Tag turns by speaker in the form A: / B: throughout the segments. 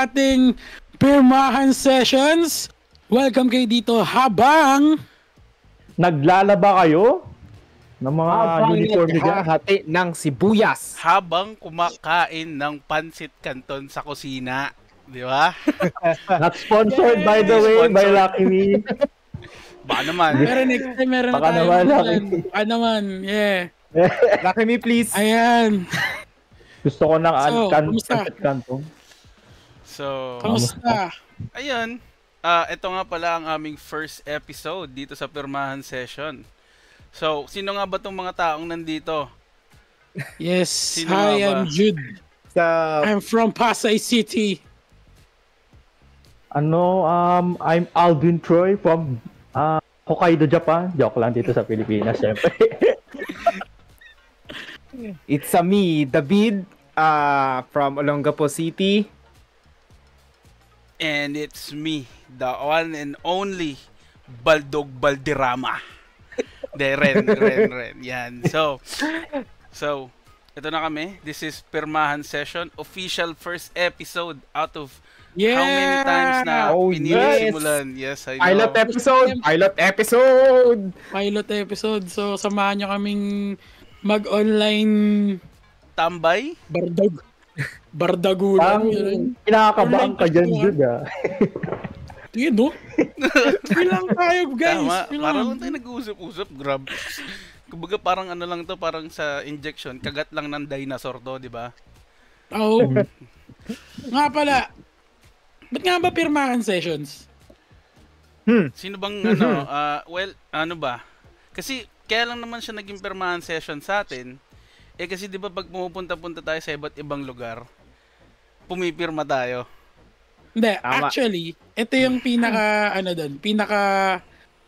A: sa ating pirmahan sessions. Welcome kayo dito habang
B: naglalaba kayo ng mga uniform niya.
C: Hati ng sibuyas.
D: Habang kumakain ng pansit canton sa kusina. Di ba?
B: Not sponsored by the way by Lucky Me.
D: Baka naman.
A: Pero next time meron
B: Baka
A: na tayo.
B: naman, Lucky.
A: Baka naman, yeah.
C: Lucky Me, please.
A: Ayan.
B: Gusto ko ng
A: kamusta?
B: pansit canton.
D: So,
A: Kamusta?
D: ayun. Ito nga pala ang aming first episode dito sa Pirmahan Session. So, sino nga ba tong mga taong nandito?
A: Yes.
D: Sino
A: Hi,
D: nga ba?
A: I'm Jude. I'm from Pasay City.
B: I'm Alvin Troy from Hokkaido, Japan. Joke lang, dito sa Pilipinas, syempre.
C: It's me, David, from Olongapo City.
D: And it's me, the one and only Baldog Balderrama. Ren. Yan. So, ito na kami. This is Pirmahan Session. Official first episode out of how many times na pinilisimulan. Yes, I know.
C: Pilot episode.
A: So, samahan nyo kaming mag-online
D: tambay.
A: Bardagulan.
B: Kinakabahan ka dyan, Jude,
A: Yun, no? Bilang tayo, guys.
D: Tama. Parang tayo nag-uusap-usap. Grab. Kumbaga parang ano lang to, parang sa injection. Kagat lang ng dinosaur to, di ba?
A: Oo. Nga pala. Ba't nga ba Pirmahan Sessions?
D: Sino bang ano ba? Kasi kaya lang naman siya naging Pirmahan Session sa atin. Kasi di ba pag pumupunta-punta tayo sa iba't ibang lugar, pumipirma tayo.
A: Hindi,
C: Tama.
A: actually, ito yung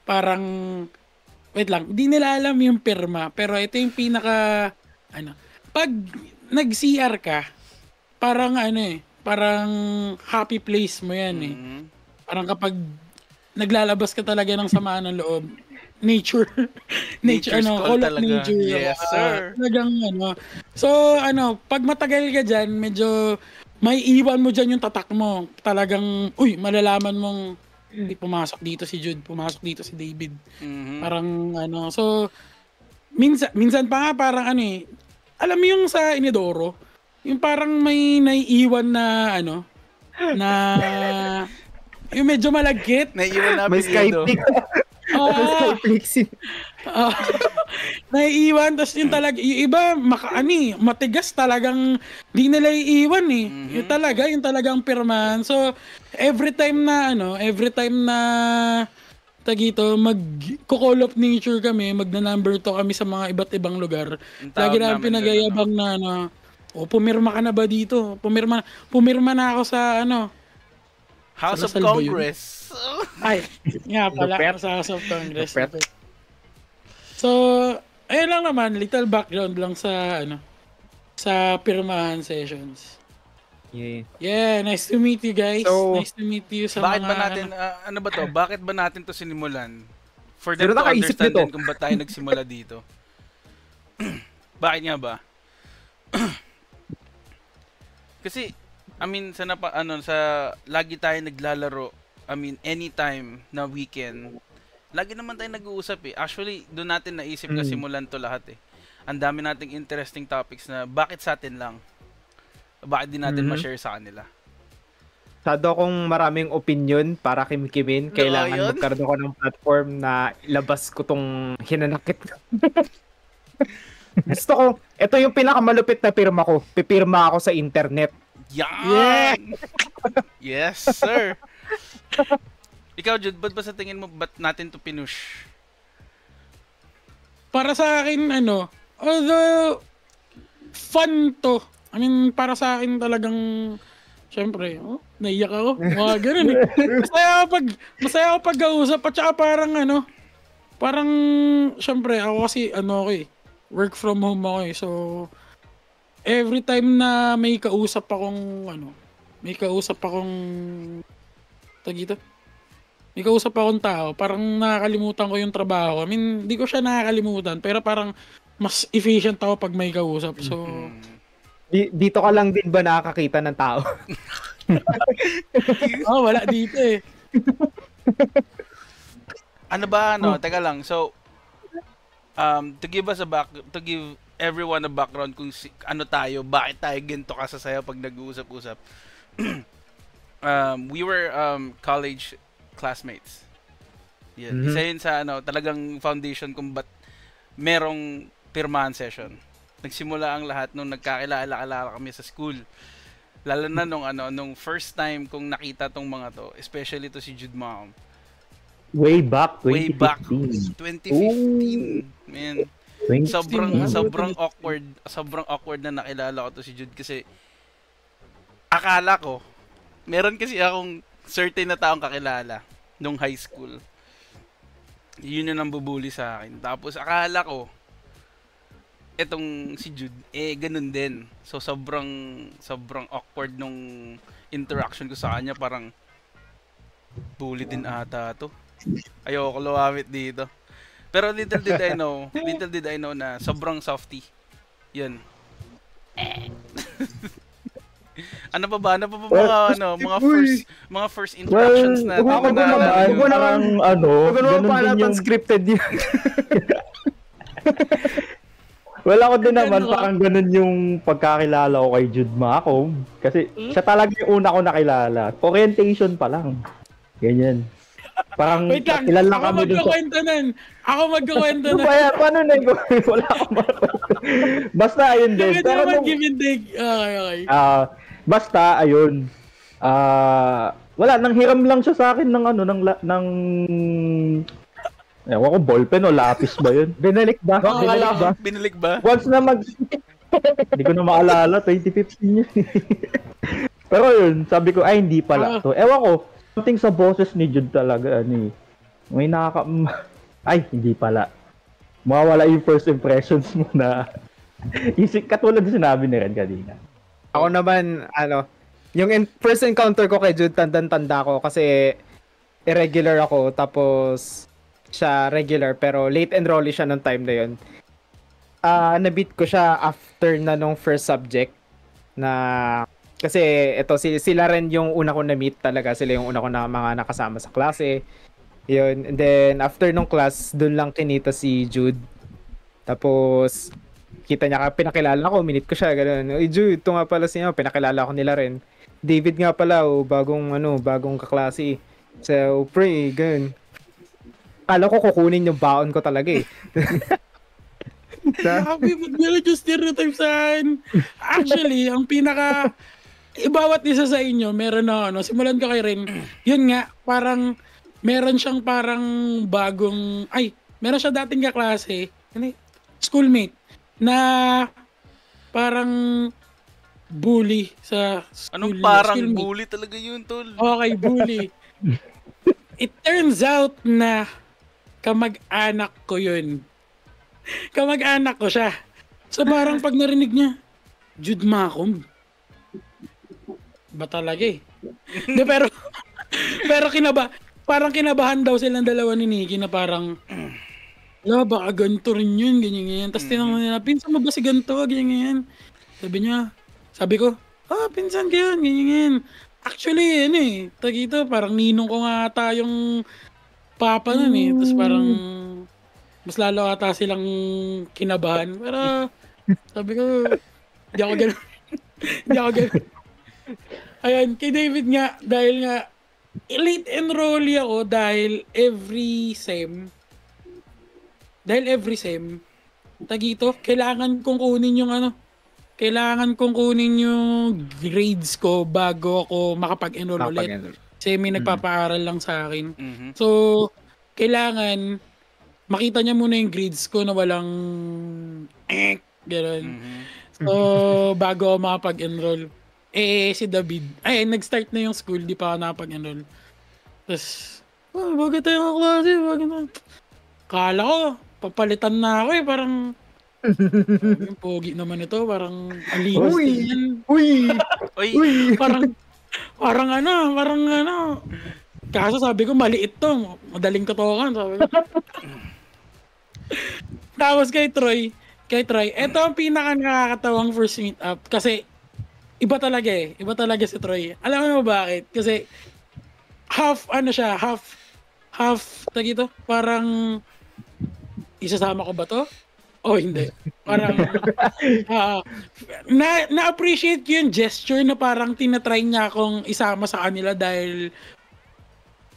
A: parang, wait lang, di nila alam yung pirma, pero ito yung pag nag-CR ka, parang parang happy place mo yan Parang kapag naglalabas ka talaga ng samaan ng loob, nature,
D: Call
A: all of
D: talaga.
A: nature.
D: Yes, sir.
A: Talagang So, pag matagal ka dyan, medyo may iwan mo dyan yung tatak mo. Talagang, malalaman mong pumasok dito si Jude, pumasok dito si David. Parang so, minsan pa nga parang alam mo yung sa Inidoro, yung parang may naiiwan na na yung medyo malagkit.
D: Naiiwan na
C: May
D: apelyido.
A: Naiiwan, tapos yung talaga, yung iba, matigas talagang, di nila iiwan Yung talagang pirmahan. So, every time na tagito, mag-call of nature kami, magna-number 2 kami sa mga iba't ibang lugar. Lagi namin pinagayabang na, pumirma ka na ba dito? Pumirma na ako sa
D: House of
A: Lasal ba yun?
D: Congress.
A: Ay, nga pala, sa House of Congress. So, ayun lang naman, little background lang sa sa Pirmahan Sessions. Yeah, nice to meet you guys.
C: So,
A: nice to meet you sa
D: Bakit
A: mga
D: ba natin, bakit ba natin to sinimulan? For them
C: Sino
D: to
C: nakaisip
D: understand
C: nito?
D: din kung ba't tayo nagsimula dito. Bakit nga ba? Kasi, sa lagi tayo naglalaro, anytime na weekend, lagi naman tayo nag-uusap Actually, doon natin naisip na simulan to lahat Ang dami nating interesting topics na bakit sa atin lang? Bakit di natin ma-share sa kanila?
C: Sado akong maraming opinion para kimikimin. Kailangan magkaroon ako ng platform na ilabas ko tong hinanakit. Gusto ko, ito yung pinakamalupit na pirma ko. Pipirma ako sa internet.
D: Yeah! Yes, sir. Ikaw, Jude, ba't sa tingin mo, ba't natin to pinush?
A: Para sa akin, although fun to. Para sa akin talagang, syempre, naiyak ako. Mga ganun Masaya ako pag-kausap. At saka parang, syempre, ako kasi, work from home ako So, every time na may kausap akong tao, parang nakakalimutan ko yung trabaho. Di ko siya nakakalimutan, pero parang mas efficient ako pag may kausap. So,
C: Dito ka lang din ba nakakakita ng tao?
A: Wala dito eh.
D: Ano ba, teka lang. So, to give everyone a background kung ano tayo, bakit tayo ganito kasasaya pag nag-uusap-usap. We were college classmates. Yan. Isa yun sa talagang foundation kung ba't merong pirmahan session. Nagsimula ang lahat nung nagkakilala kami sa school. Lalo na nung first time kong nakita tong mga to, especially to si Jude Mom.
B: Way back, 2015.
D: Way back, 2015. Man. Sobrang awkward na nakilala ko to si Jude kasi akala ko meron kasi akong certain na taong kakilala nung high school. Yun yung nambubuli sa akin. Tapos akala ko etong si Jude ganun din. So sobrang awkward nung interaction ko sa kanya, parang bully din ata to. Ayoko lumapit dito. Pero little did I know na sobrang softy. Yun. Ano pa ba mga first interactions natin?
B: Ako naman, ganun din yung
C: scripted yun.
B: Ako din naman, parang ganun yung pagkakilala ko kay Jude Macom. Kasi siya talaga yung una ko nakilala. Orientation pa lang. Ganyan. Parang
A: wait lang,
B: ilan lang kami dun sa...
A: Ako magkukwento nun.
B: Paano na yun? Wala akong basta, ayun din.
A: Pero give and take. Okay.
B: Basta, ayun. Wala, nanghiram lang siya sa akin ng ewan ko, ballpen o lapis ba yun?
C: Binalik ba?
D: Binalik ba?
B: Once na hindi ko na maalala, 2015 yun. Pero yun, sabi ko, ay hindi pala. So, ewan ko, something sa boses ni Jude talaga, may ay, hindi pala. Mawawala yung first impressions mo na, katulad na sinabi ni Ren kanina.
C: Ako naman, yung first encounter ko kay Jude, tanda ko kasi irregular ako, tapos siya regular, pero late enrollee siya nung time na yun. Nabit ko siya after na nung first subject na kasi sila rin yung una ko na-meet talaga. Sila yung una ko na mga nakasama sa klase. Yun. And then, after nung class, dun lang kinita si Jude. Tapos, kita niya pinakilala ko, minute ko siya, gano'n. Jude, ito nga pala siya, pinakilala ko nila rin. David nga pala, bagong kaklase. So, pre, gano'n. Kala ko kukunin yung baon ko talaga eh.
A: Sabi mo, meron yung stereotype saan. Actually, ang bawat isa sa inyo, meron na simulan ko kay Ren. Yun nga, parang, meron siyang parang meron siya dating kaklase, schoolmate, na parang bully sa school.
D: Anong parang bully talaga yun, tol?
A: Okay, bully. It turns out na kamag-anak ko yun. Kamag-anak ko siya. So parang pag narinig niya, Jude Macom. Ba talaga eh. De, pero parang kinabahan daw silang dalawa ni Nikki na parang baka ganito rin yun, ganyan. Tapos tinanong nila, pinsan mo ba si ganito, ganyan. Sabi ko, pinsan ko yun, ganyan. Actually, tagito, parang ninong ko nga ata yung papa nun eh. Tapos parang mas lalo ata silang kinabahan. Pero sabi ko, hindi ako ganun. Ayan, kay David nga, dahil nga, late enrollee ako dahil every sem, tagito, kailangan kong kunin yung grades ko bago ako makapag-enroll ulit. Kasi may nagpapaaral lang sa akin.
D: Mm-hmm.
A: So, kailangan makita niya muna yung grades ko na walang gano'n.
D: Mm-hmm.
A: So, bago ako makapag-enroll. Si David, nag-start na yung school, di pa ako nakapag-enroll. Tapos, bakit tayo ang klase? Kala ko, papalitan na ako parang yung pogi naman ito, parang alinis din yan.
C: Uy!
A: Parang ano. Kaso sabi ko, maliit to. Madaling totokan, sabi ko. Tapos kay Troy, ito ang pinaka nakakatawang first meet up. Kasi, iba talaga eh. Iba talaga si Troy. Alam mo bakit? Kasi half tagito, parang isasama ko ba to? O hindi. Parang na-appreciate ko yung gesture na parang tinatry niya akong isama sa kanila dahil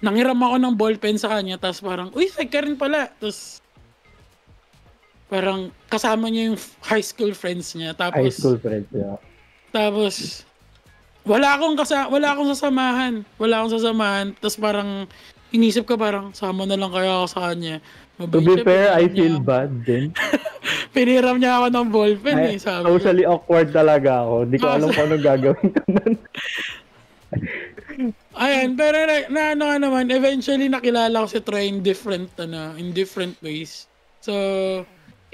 A: nanghiram ako ng ballpen sa kanya tapos parang, uy, sag ka rin pala. Tapos parang kasama niya yung high school friends niya. Tapos,
B: High school friends, yeah.
A: Tapos wala akong sasamahan. Tapos parang inisip ko parang sama na lang kaya ako sa kanya.
B: To be fair, I feel bad din.
A: Piniram niya ako ng ballpen eh. Sabi ko.
B: Socially awkward talaga ako. Hindi ko alam kung anong gagawin ko nun.
A: Ayan, pero ano nga naman, eventually nakilala ko si Troy in different ways. So,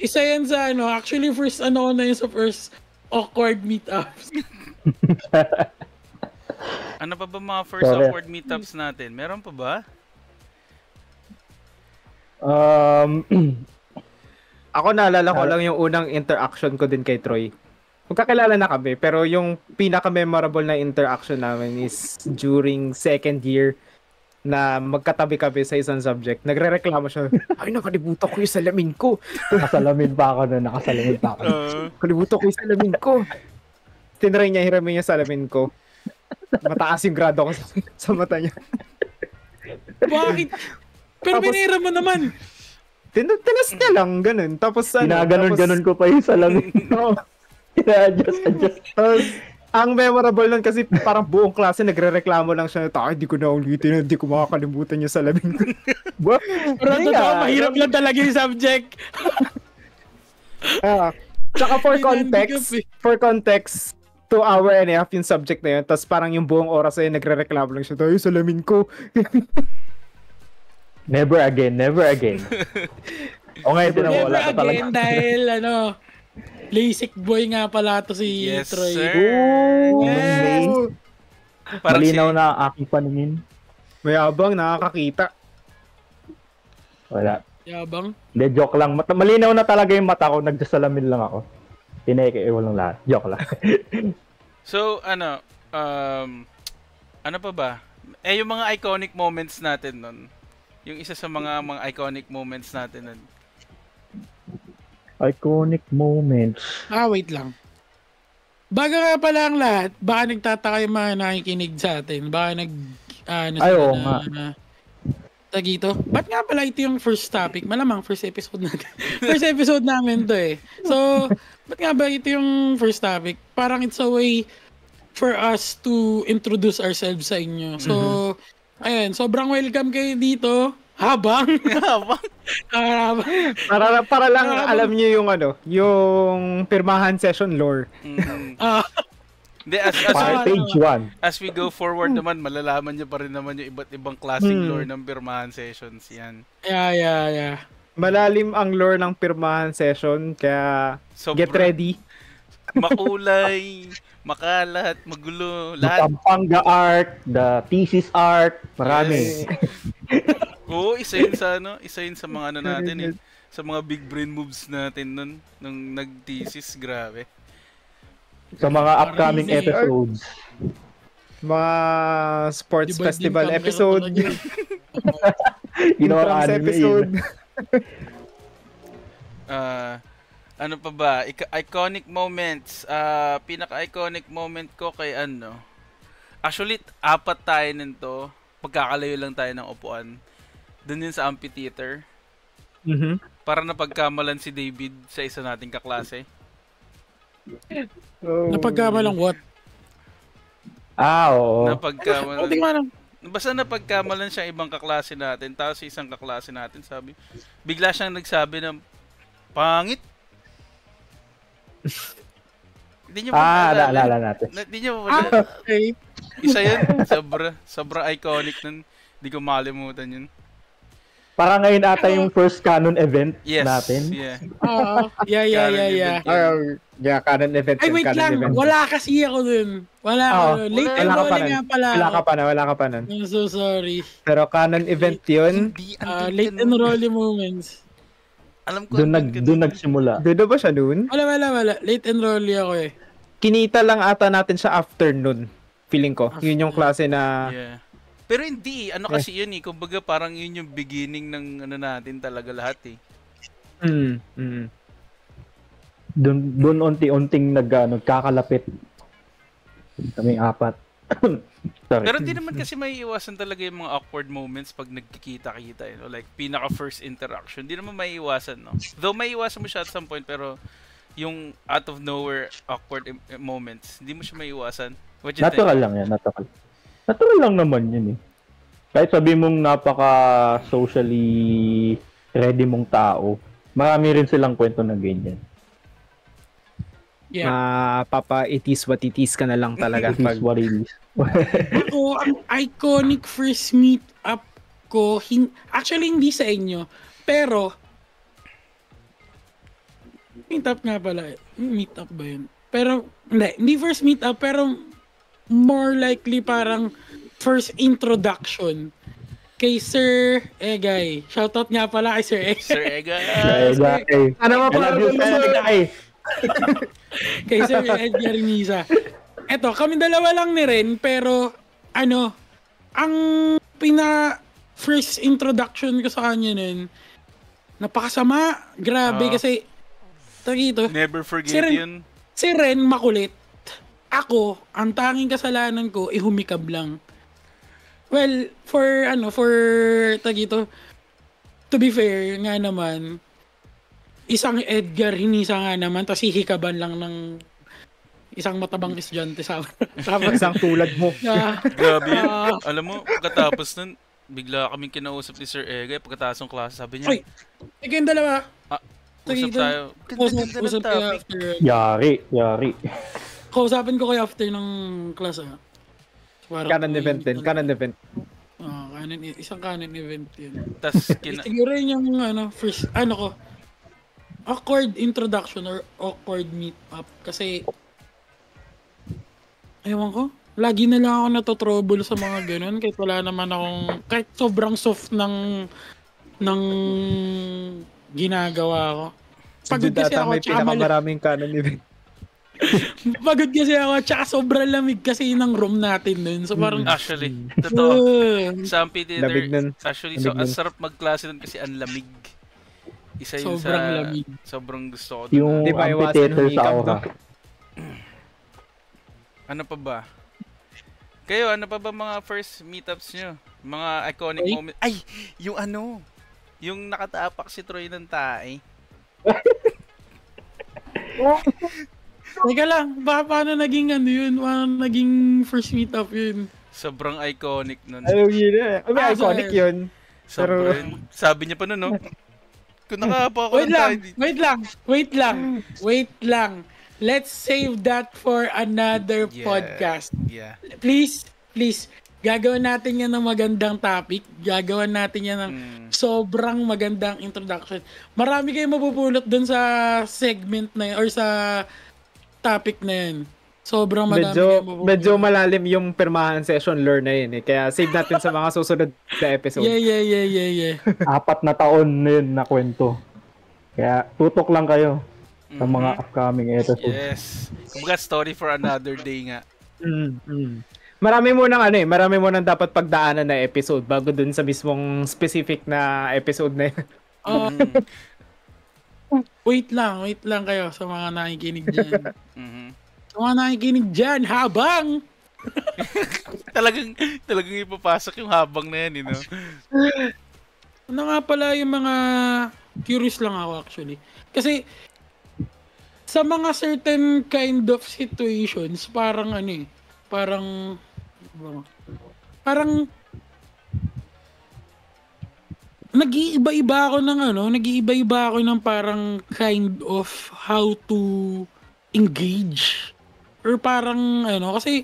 A: isa yan sa actually first sa first awkward meetups.
D: Ano pa ba mga first awkward meetups natin? Meron pa ba?
C: Ako naalala ko lang yung unang interaction ko din kay Troy. Magkakilala na kami, pero yung pinaka-memorable na interaction namin is during second year na magkatabi kami sa isang subject. Nagre-reklamo siya, ay, nakalimutan ko yung salamin ko.
B: Nakasalamin pa ako.
C: Nakalimutan ko yung salamin ko. Tinry niya, hiramin yung salamin ko. Mataas yung grado ko sa mata niya.
A: Bakit? Pero binira mo naman.
C: Tinas niya lang, ganun. Tapos
B: Ginaganon-ganon ko pa yung salamin.
C: Oo.
B: Adjust.
C: Tapos, ang memorable nun kasi parang buong klase nagre-reklamo lang siya. Hindi ko na ulitin, hindi ko makakalimutan yung salamin ko.
A: Pero totoo, mahirap lang talaga yung subject.
C: Tsaka for context, 2 hour and a half yung subject na yun. Tapos parang yung buong oras ay nagre-reklamo lang siya. Yung salamin ko.
B: Never again. O ngayon,
A: Never
B: wala ka talaga.
A: again dahil LASIK boy nga pala to si
D: Yes,
A: Troy.
D: sir.
A: Yes.
D: Parang
B: Malinaw na ang aking paningin.
C: Mayabang, nakakakita.
B: Wala.
A: Yabang.
B: Hindi, joke lang. Malinaw na talaga yung mata ko. Nagsasalamin lang ako. Tineke, walang lahat. Joke lang.
D: So, ano pa ba? Yung mga iconic moments natin nun. Yung isa sa mga iconic moments natin nun.
B: Iconic moments.
A: Wait lang. Bago nga pala ang lahat, baka nagtataka yung mga nakikinig sa atin. Baka
B: oo nga.
A: Tagito. Ba't nga pala ito yung first topic? Malamang first episode natin. First episode namin to eh. So, ba't nga ba ito yung first topic? Parang it's a way for us to introduce ourselves sa inyo. So, ayun, sobrang welcome kayo dito. Habang?
C: Para lang alam niyo yung yung pirmahan session lore.
D: Hindi,
B: Page 1.
D: as we go forward naman, malalaman niyo pa rin naman yung iba't ibang klaseng lore ng pirmahan sessions yan.
A: Yeah.
C: Malalim ang lore ng pirmahan session, kaya get ready.
D: Makulay, makalat, magulo, lahat.
B: Pampanga art, the thesis art, marami.
D: Oo, isa yun sa mga natin eh. Sa mga big brain moves natin nung nag-thesis, grabe.
B: Sa mga upcoming episodes.
C: Mga sports
A: Diba,
C: festival
A: din
C: episode.
B: Ginawa anime
C: episode.
D: Ano pa ba? Iconic moments. Pinaka-iconic moment ko kay Actually, 4 tayo nito. Pagkakalayo lang tayo ng upuan. Doon yun sa amphitheater. Para napagkamalan si David sa isa nating kaklase.
A: Napagkamalang what?
B: Oo.
D: Napagkamalan. Basta napagkamalan siya ibang kaklase natin. Tapos isang kaklase natin bigla siyang nagsabi ng pangit. Hindi niyo
B: naalala natin.
D: Hindi niyo ba?
A: Okay.
D: Isa yun. Sobra iconic nun. Hindi ko makalimutan yun.
B: Para ngayon ata yung first canon event natin.
D: Yeah.
C: Yeah, canon event.
A: Ay, wait lang.
C: Event.
A: Wala kasi ako dun. Late enrolling nga pala.
C: Wala ka pa nun.
A: I'm so sorry.
C: Pero canon event yun.
A: Late enrolling moments.
D: Alam ko.
B: Doon nagsimula.
C: Doon ba siya noon?
A: Wala. Late enrollee ako eh.
C: kinita lang ata natin siya afternoon. Feeling ko. Yun yung klase na...
D: Yeah. Pero hindi, ano kasi yun eh. Kumbaga parang yun yung beginning ng ano natin talaga lahat eh.
B: Doon unti-unting nagkakalapit. Kaming apat. Sorry.
D: Pero hindi naman kasi may iwasan talaga yung mga awkward moments pag nagkikita-kita, you know? Like, pinaka first interaction. Hindi naman may iwasan, no? Though may iwasan mo siya at some point, pero yung out of nowhere awkward moments, hindi mo siya may iwasan. What you
B: Natural
D: think?
B: lang yan, natural. Natural lang naman yun eh. Kahit sabi mong napaka-socially ready mong tao, marami rin silang kwento na ganyan.
A: Yeah.
C: Papa-itis what itis ka na lang talaga.
B: It is what it is.
A: Ako, ang iconic first meet up ko, actually hindi sa inyo, pero meet up nga pala. Meet up ba yun? Pero, hindi first meet up, pero more likely parang first introduction kay Sir Egay. Shoutout nga pala kay Sir Egay.
D: Sir Ega.
C: Ano mo
B: I love you, Sir Egay.
A: Kay Sir Edgar Nisa. Eto, kami dalawa lang ni Ren, pero ang first introduction ko sa kanya nun, napakasama. Grabe, kasi tagito.
D: Never forget
A: Si Ren-
D: yun.
A: Si Ren makulit. Ako, ang tanging kasalanan ko, humikab lang. Well, for tagito, to be fair nga naman, isang Edgar Hinisa nga naman, tapos hihikaban lang ng isang matabang estudyante sa
C: Isang tulad mo.
D: Grabe yun. Alam mo, pagkatapos nun, bigla kaming kinausap ni Sir Ega. Pagkatapos ng klase, sabi niya,
A: Oy, kayong dalawa.
D: usap tayo. Ganda ng
A: Usap kayo
D: topic.
A: after.
B: Yari.
A: Kausapin ko kayo after ng class.
C: Canon event din. Canon event.
A: Isang canon event yun.
D: Tas,
A: Siguro yun yung first, awkward introduction or awkward meet up. Kasi, ewan ko, lagi na lang ako natotrouble sa mga ganun. Kahit wala naman kahit sobrang soft ng ginagawa ko. Pagod kasi ako,
C: may pinakamaraming canon event.
A: Pagod kasi ako, tsaka sobrang lamig kasi ng room natin nun. So parang,
D: actually, totoo. Sa Amphi Theater,
C: Lamig nun.
D: actually,
C: Lamig
D: ang
C: nun.
D: sarap magklase nun kasi ang lamig. Isa yun
A: Sobrang
D: sa
A: lamig.
D: sobrang gusto ko.
B: Yung
C: Di ba, iwasan
B: amphitheater sa
C: humikab,
B: aura.
C: no?
D: Ano pa ba? Kayo, ano pa ba mga first meetups nyo? Mga iconic
A: Ay.
D: moment. Ay! Yung yung nakataapak si Troy ng tae.
A: Teka lang, paano naging yun? Paano naging first meetup yun?
D: Sobrang iconic nun.
C: Alam yun eh. May iconic yun.
D: Sobrang, sabi niya pa nun, no? Kung nakapa ako ng tae.
A: Wait lang. Let's save that for another podcast.
D: Yeah.
A: Please, gagawin natin yan ng magandang topic. Gagawin natin yan ng sobrang magandang introduction. Marami kayong mapupulot dun sa segment na yun or sa topic na yun. Sobrang marami kayong mapupulot.
C: Medyo malalim yung permahan session learn na yun eh. Kaya save natin sa mga susunod na episode.
A: Yeah.
B: 4 na taon na yun na kwento. Kaya tutok lang kayo sa mga upcoming episodes.
D: Yes. Kumbaga story for another day nga.
C: Marami mo nang dapat pagdaanan na episode bago dun sa mismong specific na episode na yun.
A: Wait lang kayo sa mga nakikinig dyan.
D: Mhm.
A: Sa mga nakikinig dyan, habang
D: Talagang ipapasok yung habang na yan, you know?
A: ano nga pala yung mga curious lang ako actually. Kasi sa mga certain kind of situations, parang nag-iiba-iba ako ng parang kind of how to engage. Or parang kasi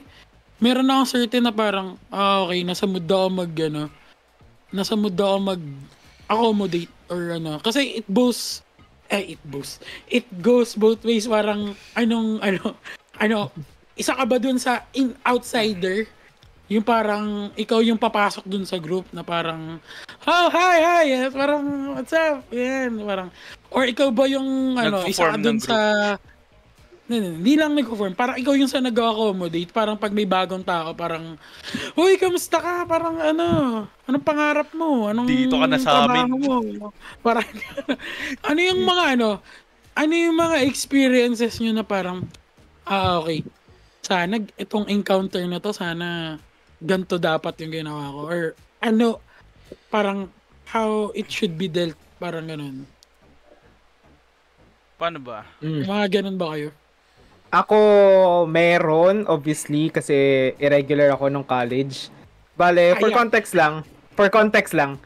A: meron akong certain na parang okay, nasa mood ako mag-accommodate or kasi it goes both ways. Parang isa ka ba dun sa outsider, yung parang ikaw yung papasok dun sa group na parang hi, parang what's up, yan, parang, or ikaw ba yung isa ka
D: Nagpo-form
A: dun
D: ng
A: sa Hindi lang nag-form. Parang ikaw yung sa nag-accommodate. Parang pag may bagong tao, parang, uy, kamusta ka? Parang anong pangarap mo? Anong
D: Dito ka na sa amin.
A: trabaho mo? Parang, ano yung mga experiences nyo na parang, okay. Sana itong encounter na to, sana ganito dapat yung ginawa ko. Or parang how it should be dealt. Parang ganun.
D: Paano ba?
A: Mga ganun ba kayo?
C: Ako, meron, obviously, kasi irregular ako nung college. Bale, for context lang,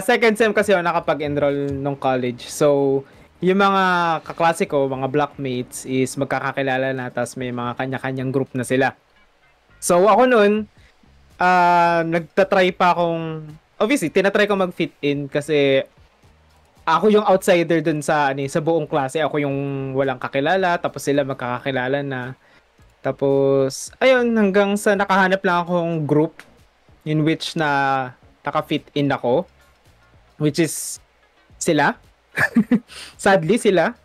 C: second sem kasi ako nakapag-enroll nung college. So, yung mga kaklase ko, mga blockmates, is magkakakilala na, tapos may mga kanya-kanyang group na sila. So, ako nun, nagtatry pa akong, obviously, tinatry ko mag-fit in kasi ako yung outsider dun sa buong klase. Ako yung walang kakilala, tapos sila magkakakilala na. Tapos, ayun, hanggang sa nakahanap lang akong group in which na naka-fit in ako. Which is sila. Sadly, sila.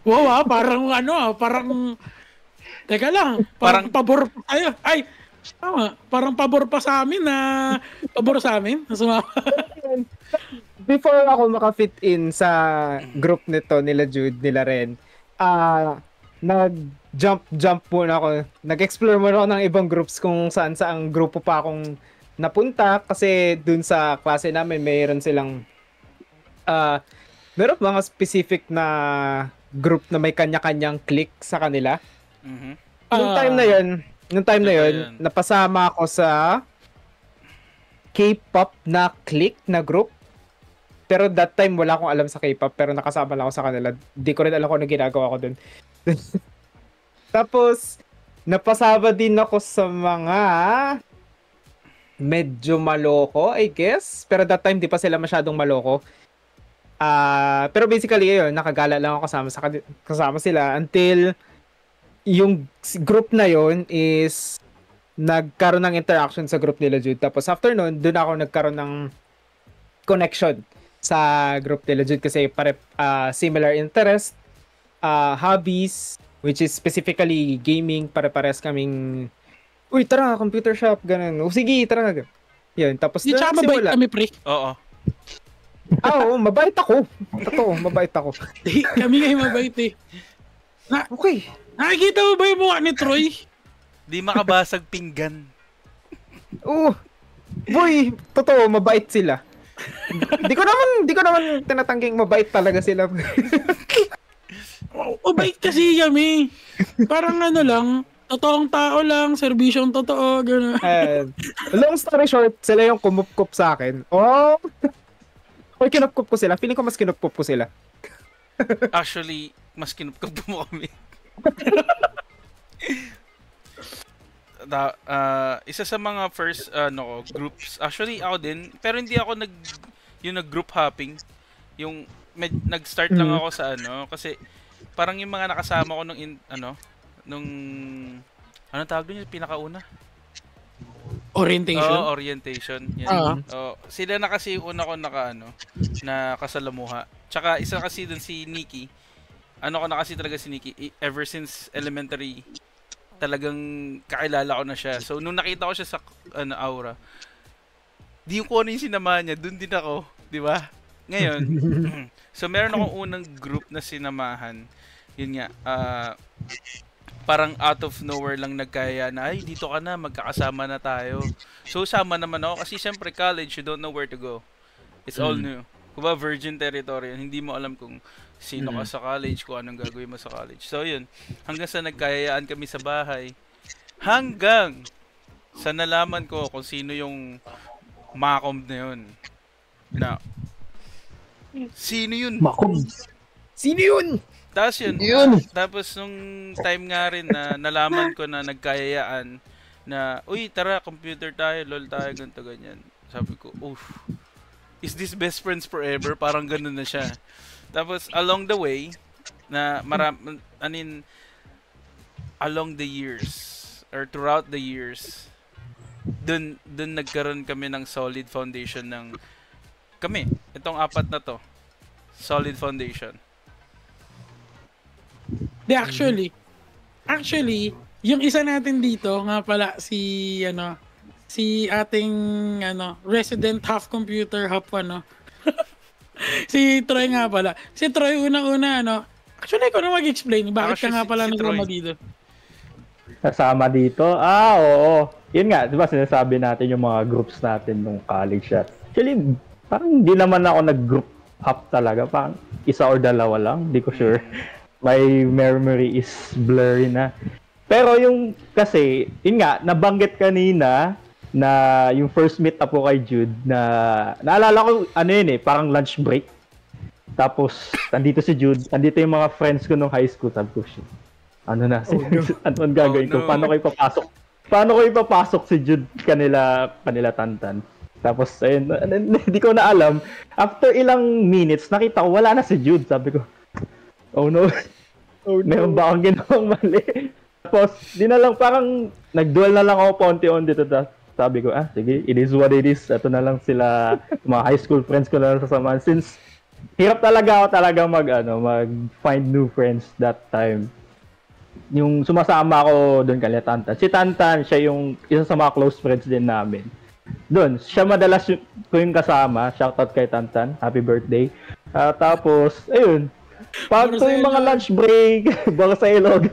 A: Wow, parang teka lang, parang pabor pa tayo. Ay, tama, parang pabor pa sa amin na pabor sa amin.
C: Before ako maka-fit in sa group nito, nila Jude, nila Ren, nag-jump muna ako. Nag-explore muna ako ng ibang groups kung saan grupo pa akong napunta. Kasi dun sa klase namin, mayroon silang meron mga specific na group na may kanya-kanyang clique sa kanila.
D: Mhm.
C: Nung time na yun, napasama ako sa K-pop na clique na group. Pero that time, wala akong alam sa K-pop, pero nakasama lang ako sa kanila. Di ko rin alam kung ano ginagawa ko dun. Tapos, napasama din ako sa mga medyo maloko, I guess. Pero that time, di pa sila masyadong maloko. Pero basically, yun, nakagala lang ako kasama sila until yung group na yon is nagkaroon ng interaction sa group nila Jude. Tapos after nun, doon ako nagkaroon ng connection sa group nila Jude kasi similar interest, hobbies, which is specifically gaming, pare-pares kaming, uy, tara, computer shop, ganun. O sige, tara. Yun, tapos
A: Di tsaka mabait kami, pre.
D: Oo.
C: Oo, mabait ako. Totoo, mabait ako.
A: Kami ngayon mabait eh.
C: Okay.
A: Nakikita mo ba yung mukha ni Troy?
D: Di makabasag pinggan.
C: Oo. Boy, totoo, mabait sila. Di ko naman tinatangging mabait talaga sila.
A: Mabait kasi kami. Parang lang, totoong tao lang, serbisyong totoo, gano'n.
C: Long story short, sila yung kumupkup sa akin. Oh! Or kinupkup ko sila. Feeling ko mas kinupkup ko sila.
D: Actually, mas kinupkup mo kami. Isa sa mga first groups, actually ako din, pero hindi ako yung nag-group hopping. Yung nag-start lang ako sa kasi parang yung mga nakasama ko nung tawag doon yung pinakauna?
A: Orientation?
D: Oo, orientation. Yan. Sila na kasi yung una ko na kasalamuha. Tsaka isa kasi dun si Nikki. Ko na kasi talaga si Nikki. Ever since elementary, talagang kakilala ko na siya. So, nung nakita ko siya sa aura, di ko ano yung sinamahan niya, dun din ako. Di ba? Ngayon, so meron akong unang group na sinamahan. Yun nga, parang out of nowhere lang nagkaya na, ay, dito ka na, magkakasama na tayo. So, sama naman ako kasi syempre college, you don't know where to go. It's all new. Kuba virgin territory, hindi mo alam kung sino ka sa college, kung anong gagawin mo sa college. So, yun. Hanggang sa nagkayaan kami sa bahay. Hanggang sa nalaman ko kung sino yung Macomb na yun. Na, sino yun?
C: Macomb? Sino yun?
D: Tapos yun. Tapos nung time nga rin na nalaman ko na nagkayaan na, uy, tara, computer tayo, lol tayo, ganito, ganyan. Sabi ko, oof. Is this best friends forever? Parang ganun na siya. Tapos, along the way, along the years, or throughout the years, dun nagkaroon kami ng solid foundation itong apat na to, solid foundation.
A: Actually, yung isa natin dito nga pala si ating resident half computer half si Troy nga pala. Si Troy unang-una actually ikaw na mag-explain bakit ka nga pala nasama dito.
B: Kasama dito? Oo. Yun nga, di ba sinasabi natin yung mga groups natin nung college at actually, parang hindi naman ako nag-group hop talaga. Parang isa or dalawa lang. Hindi ko sure. My memory is blurry na. Pero yung, kasi, yun nga, nabanggit kanina na yung first meet up ko kay Jude na, naalala ko, parang lunch break. Tapos, nandito si Jude, nandito yung mga friends ko nung high school. Sabi ko, shit. Ano ang gagawin ko? Paano ko ipapasok si Jude kanila Tantan? Tapos, ayun, hindi ko na alam. After ilang minutes, nakita ko, wala na si Jude. Sabi ko, oh no. Meron ba akong ginawang mali? Tapos, parang nag-duel na lang ako paunti-unti dito. Sabi ko, sige, it is what it is. Ito na lang sila, mga high school friends ko na lang sasamahan. Since, hirap talaga ako mag-find new friends that time. Yung sumasama ako doon kay Tantan. Si Tantan, siya yung isa sa mga close friends din namin. Doon, siya madalas ko yung kasama. Shoutout kay Tantan. Happy birthday. Tapos, ayun. Pag tuwing mga lunch break, baka sa ilog.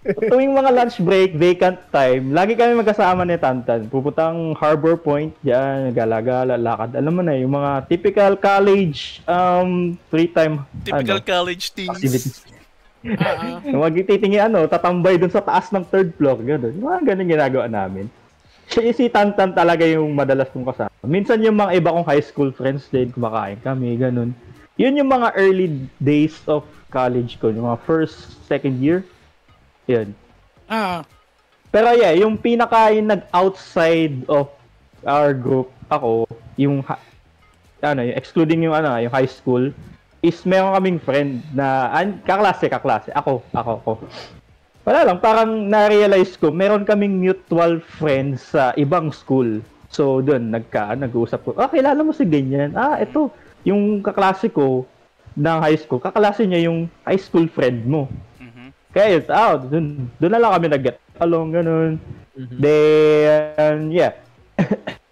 B: Tuwing mga lunch break, vacant time, lagi kami magkasama ni Tantan. Pupuntang Harbor Point, diyan, gala-gala, lakad. Alam mo na, yung mga typical college, free time.
D: Typical college things.
B: Activities. Magtitingi tatambay dun sa taas ng third floor, gano'n. Mga ganun ginagawa namin. Si Tantan talaga yung madalas kong kasama. Minsan yung mga iba kong high school friends din, kumakain kami, ganun. Yun yung mga early days of college ko, yung mga first, second year. Yun. Pero yeah, yung yung nag-outside of our group, ako, yung excluding yung high school, is meron kaming friend na kaklase. Ako. Wala lang, parang na-realize ko, meron kaming mutual friends sa ibang school. So, doon, nag-uusap ko, kilala mo si ganyan. Ito, yung kaklase ko ng high school, kaklase niya yung high school friend mo.
D: Mm-hmm.
B: Kaya, doon na lang kami nag-get along, ganun. Mm-hmm. Then, yeah.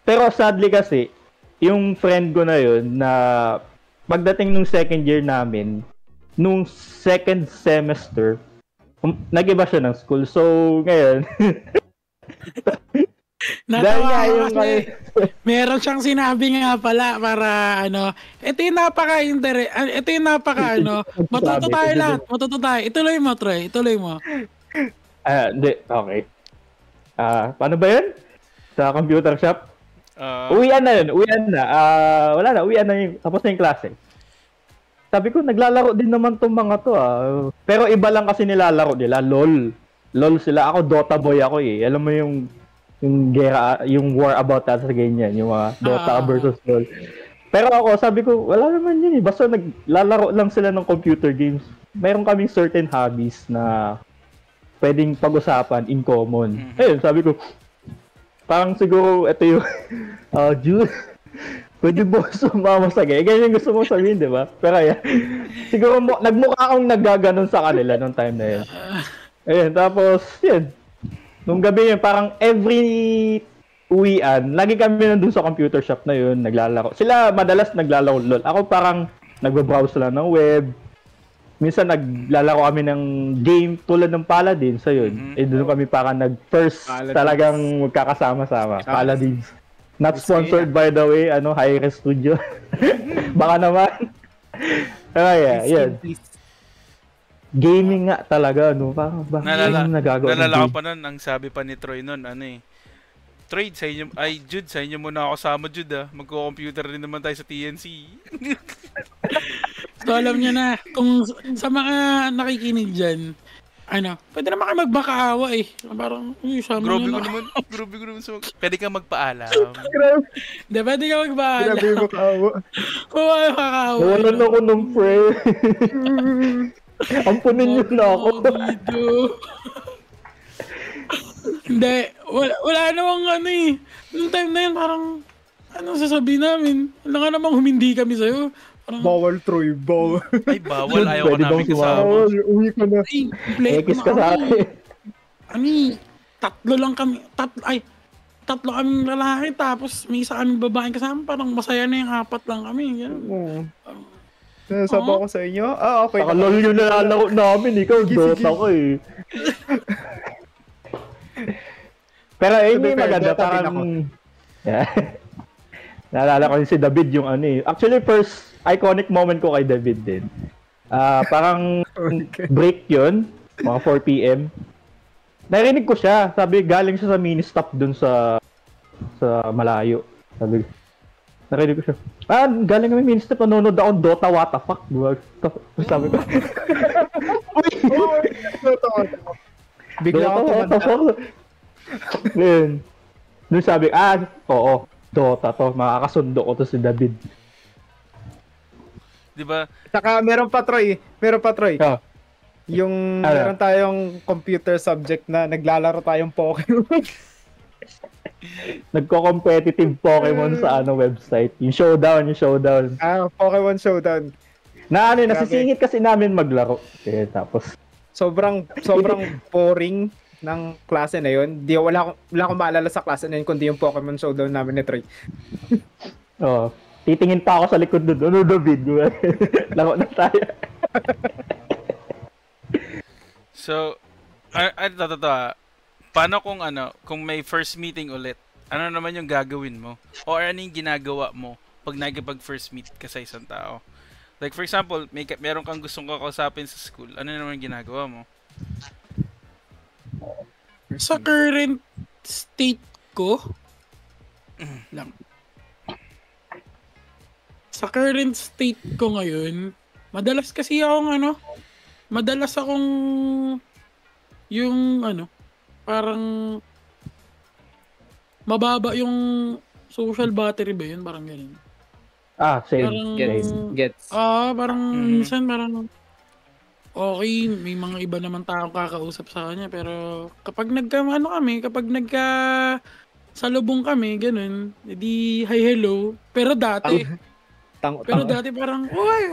B: Pero sadly kasi, yung friend ko na yun, na pagdating nung second year namin, nung second semester, nag-iba siya ng school. So, ngayon,
A: natawa yung kasi meron siyang sinabi nga pala para ito yung matuto tayo lahat. Ituloy mo, Troy. Ituloy mo.
B: Hindi. Okay. Paano ba yun? Sa computer shop? Uwian na. Wala na, uwian na tapos na yung klase. Sabi ko, naglalaro din naman tong mga to Pero iba lang kasi nilalaro nila, LOL. LOL sila. Ako, Dota boy ako Alam mo yung gera, yung war about that sa ganyan, yung mga Dota versus LOL. Pero ako, sabi ko, wala naman yun Basta naglalaro lang sila ng computer games. Mayroon kaming certain hobbies na pwedeng pag-usapan in common. Ayun, sabi ko, parang siguro ito yung Jude, pwede mo sumama sa ganyan yung gusto mo sabihin, di ba? Pero yeah, siguro nagmukha akong naggaganon sa kanila nung time na yun. Ayun, tapos yun, nung gabi yun, parang every uwian, lagi kami nandun sa computer shop na yun, naglalaro. Sila madalas naglalaro LOL. Ako parang nagbabrowse lang ng web. Minsan naglalaro kami ng game tulad ng Paladins, so yun. Doon kami parang nag-first talagang magkakasama-sama. Paladins. Not sponsored by the way, Hi-Res Studio. Baka naman. Yeah, yun. Gaming nga talaga, Parang
D: nalala ko pa nun, ang sabi pa ni Troy nun, Troy, Jude, sa inyo muna ako sama, Jude, Magko-computer rin naman tayo sa TNC.
A: So, alam nyo na, kung sa mga nakikinig dyan, pwede naman kayo magbakaawa Parang, sama
D: Grabe
A: nyo
D: naman. Pwede kang magpaalam.
A: Hindi, pwede ka magpaalam.
B: Grabe yung makaawa.
A: Kung ano makaawa.
B: Nawalan ako ng friend. Ampunin nyo na ako.
A: Hindi, wala namang Nung time na yun, parang, sasabihin namin? Wala nga namang humindi kami sa'yo.
C: Bawal, Troy. Bawal.
D: Ay, bawal. Ayaw ko
B: Pwede
D: namin
B: bang
D: kasama.
C: Bawal. Uwi ka na.
A: Ay, play
B: Ekis ka sa akin.
A: Tatlo lang kami, tatlo kaming lalaki, tapos may isa kaming babaeng kasama, parang masaya na yung apat lang kami. Ganun.
C: Oo. Nasaba ko sa inyo? Ah, okay.
B: Saka lol yung nalalaro namin, ikaw, Dota ko eh. Pero hindi
C: fair,
B: maganda,
C: Dota din
B: parang...
C: ako.
B: Yeah. Naalala ko yung si David yung ano eh. Actually, first iconic moment ko kay David din. Parang break yun, mga 4 p.m. Narinig ko siya, sabi galing siya sa mini-stop dun sa malayo. Narinig ko siya. Galing kami mini-stop, nanonood ako Dota, what the fuck? Sabi ko.
C: Bigla ako tumanda.
B: Ngayon, nung sabi, oo, Dota to, makakasundo ko to si David.
D: Diba?
C: Saka meron pa, Troy.
B: Oh.
C: Yung meron tayong computer subject na naglalaro tayong Pokemon.
B: Nagko-competitive Pokemon sa website. Yung showdown.
C: Pokemon Showdown.
B: Nasisingit kasi namin maglaro. Kaya tapos
C: Sobrang boring ng klase na yun. Wala akong maalala sa klase na yun kundi yung Pokemon Showdown namin ni Troy.
B: oh, titingin pa ako sa likod doon. Ano David? Laro na tayo.
D: So, paano kung may first meeting ulit, ano naman yung gagawin mo? Or ano yung ginagawa mo pag nakikipag first meet ka sa isang tao? Like for example, meron kang gustong kakausapin sa school, ano naman yung ginagawa mo?
A: Sa current state ko, lang. Sa current state ko ngayon, madalas akong yung parang mababa yung social battery ba yun? Parang ganun.
B: Same.
C: Gets.
A: Parang minsan parang okay, may mga iba naman taong kakausap sa kanya, pero kapag salubong kami, ganun, edi hi, hello. Pero dati parang, uy,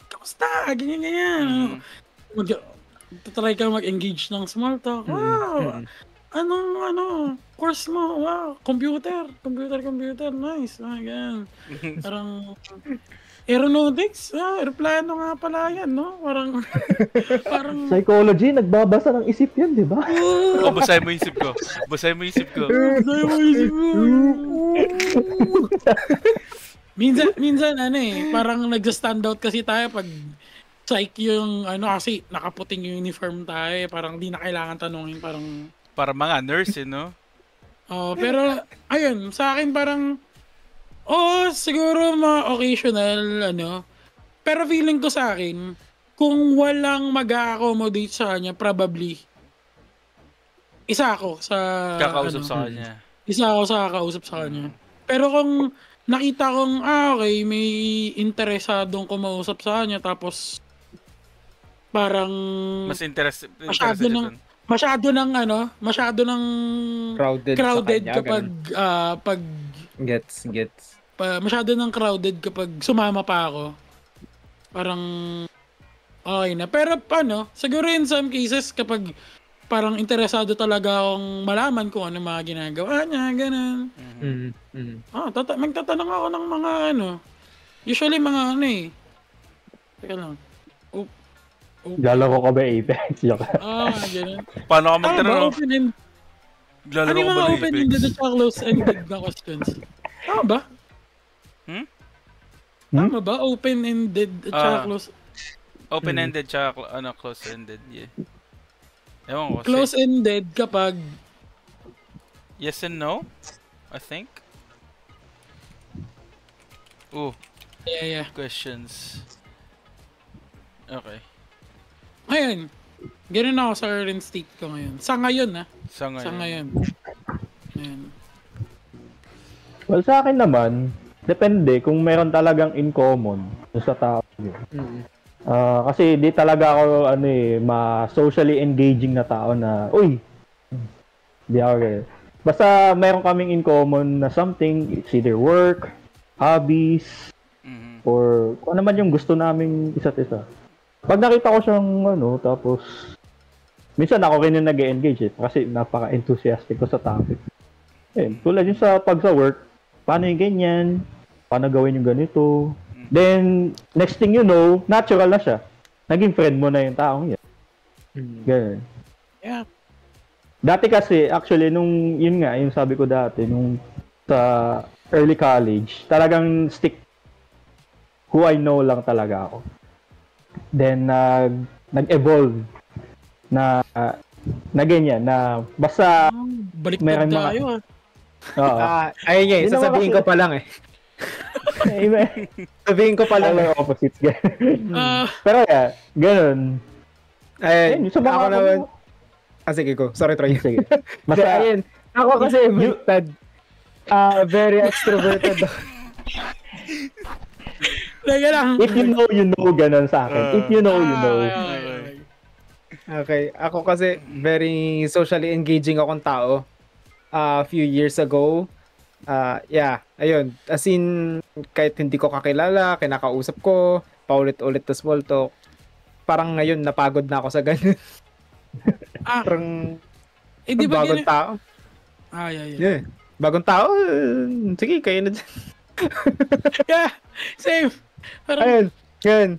A: kamusta? Ganyan. Try ka mag-engage ng small talk. Wow! Anong course mo? Wow! Computer. Nice. Ganyan. Parang, aeronautics? Aeroplano nga pala yan, no? Parang...
B: Psychology, nagbabasa ng isip yan, di ba?
D: Basahin mo yung isip ko.
A: Minsan parang nagsa-stand out kasi tayo pag psych yung kasi nakaputing yung uniform tayo, parang di na kailangan tanungin, parang
D: para mga nurse, no?
A: Pero ayun, sa akin parang siguro occasional pero feeling ko sa akin kung walang mag-a-accommodate sa kanya, probably isa ako sa
D: kakausap sa kanya.
A: Isa ako sa kakausap sa kanya. Pero kung nakita kong okay, may interesadong kumausap sa kanya, tapos parang
D: mas interested
A: masyado ng crowded
C: kanya,
A: kapag pag
C: gets.
A: Masyado ng crowded kapag sumama pa ako. Parang okay na. Pero siguro in some cases kapag parang interesado talaga akong malaman kung ano mga ginagawa niya, ganun. Magtatanong ako ng mga usually mga teka lang.
B: Lalaro ko ba Apex?
A: Ganun.
D: Paano ka magtanong?
A: Ano yung mga open-ended at close-ended na questions? Tama ba? Tama ba? Open-ended at close...
D: Open-ended tsaka close-ended, yeah. Ewan ko.
A: Close-ended kapag...
D: Yes and no, I think.
A: Yeah.
D: Questions. Okay.
A: Ngayon, ganun ako sa current state ko ngayon. Sa ngayon. Ayan.
B: Well, sa akin naman, depende kung meron talagang in common sa tao yun. Kasi di talaga ako ma-socially engaging na tao na, di ako basta meron kaming in common na something, it's either work, hobbies, or kung ano man yung gusto naming isa't isa. Pag nakita ko siyang tapos minsan ako rin yung nag-engage kasi napaka-enthusiastic ko sa topic. Tulad yung sa work, paano yung ganyan, paano gawin yung ganito. Then, next thing you know, natural na siya. Naging friend mo na yung taong yan. Ganun.
A: Yeah.
B: Dati kasi, actually, yun nga, yung sabi ko dati, nung sa early college, talagang stick who I know lang talaga ako. Then, nag-evolve na ganyan, na basta
A: baliktad tayo
C: ayun nga, sasabihin ko pa lang sabihin ko pa lang
B: opposites. Pero ganun.
C: Ayun, ako naman. Sige ko. Sorry, Troy.
B: Sige.
C: Basta, ayun. Ako kasi baliktad. Very extroverted.
A: Teka lang.
B: If you know, ganun sa akin. If you know, you know.
C: Okay. Ako kasi very socially engaging akong tao. A few years ago. Ayun. As in, kahit hindi ko kakilala, kinakausap ko, paulit-ulit na small talk. Parang ngayon, napagod na ako sa ganun. Parang,
A: di ba
C: bagong tao. Yeah. Bagong tao, sige, kayo na dyan.
A: Yeah, same.
C: Ayun, yun.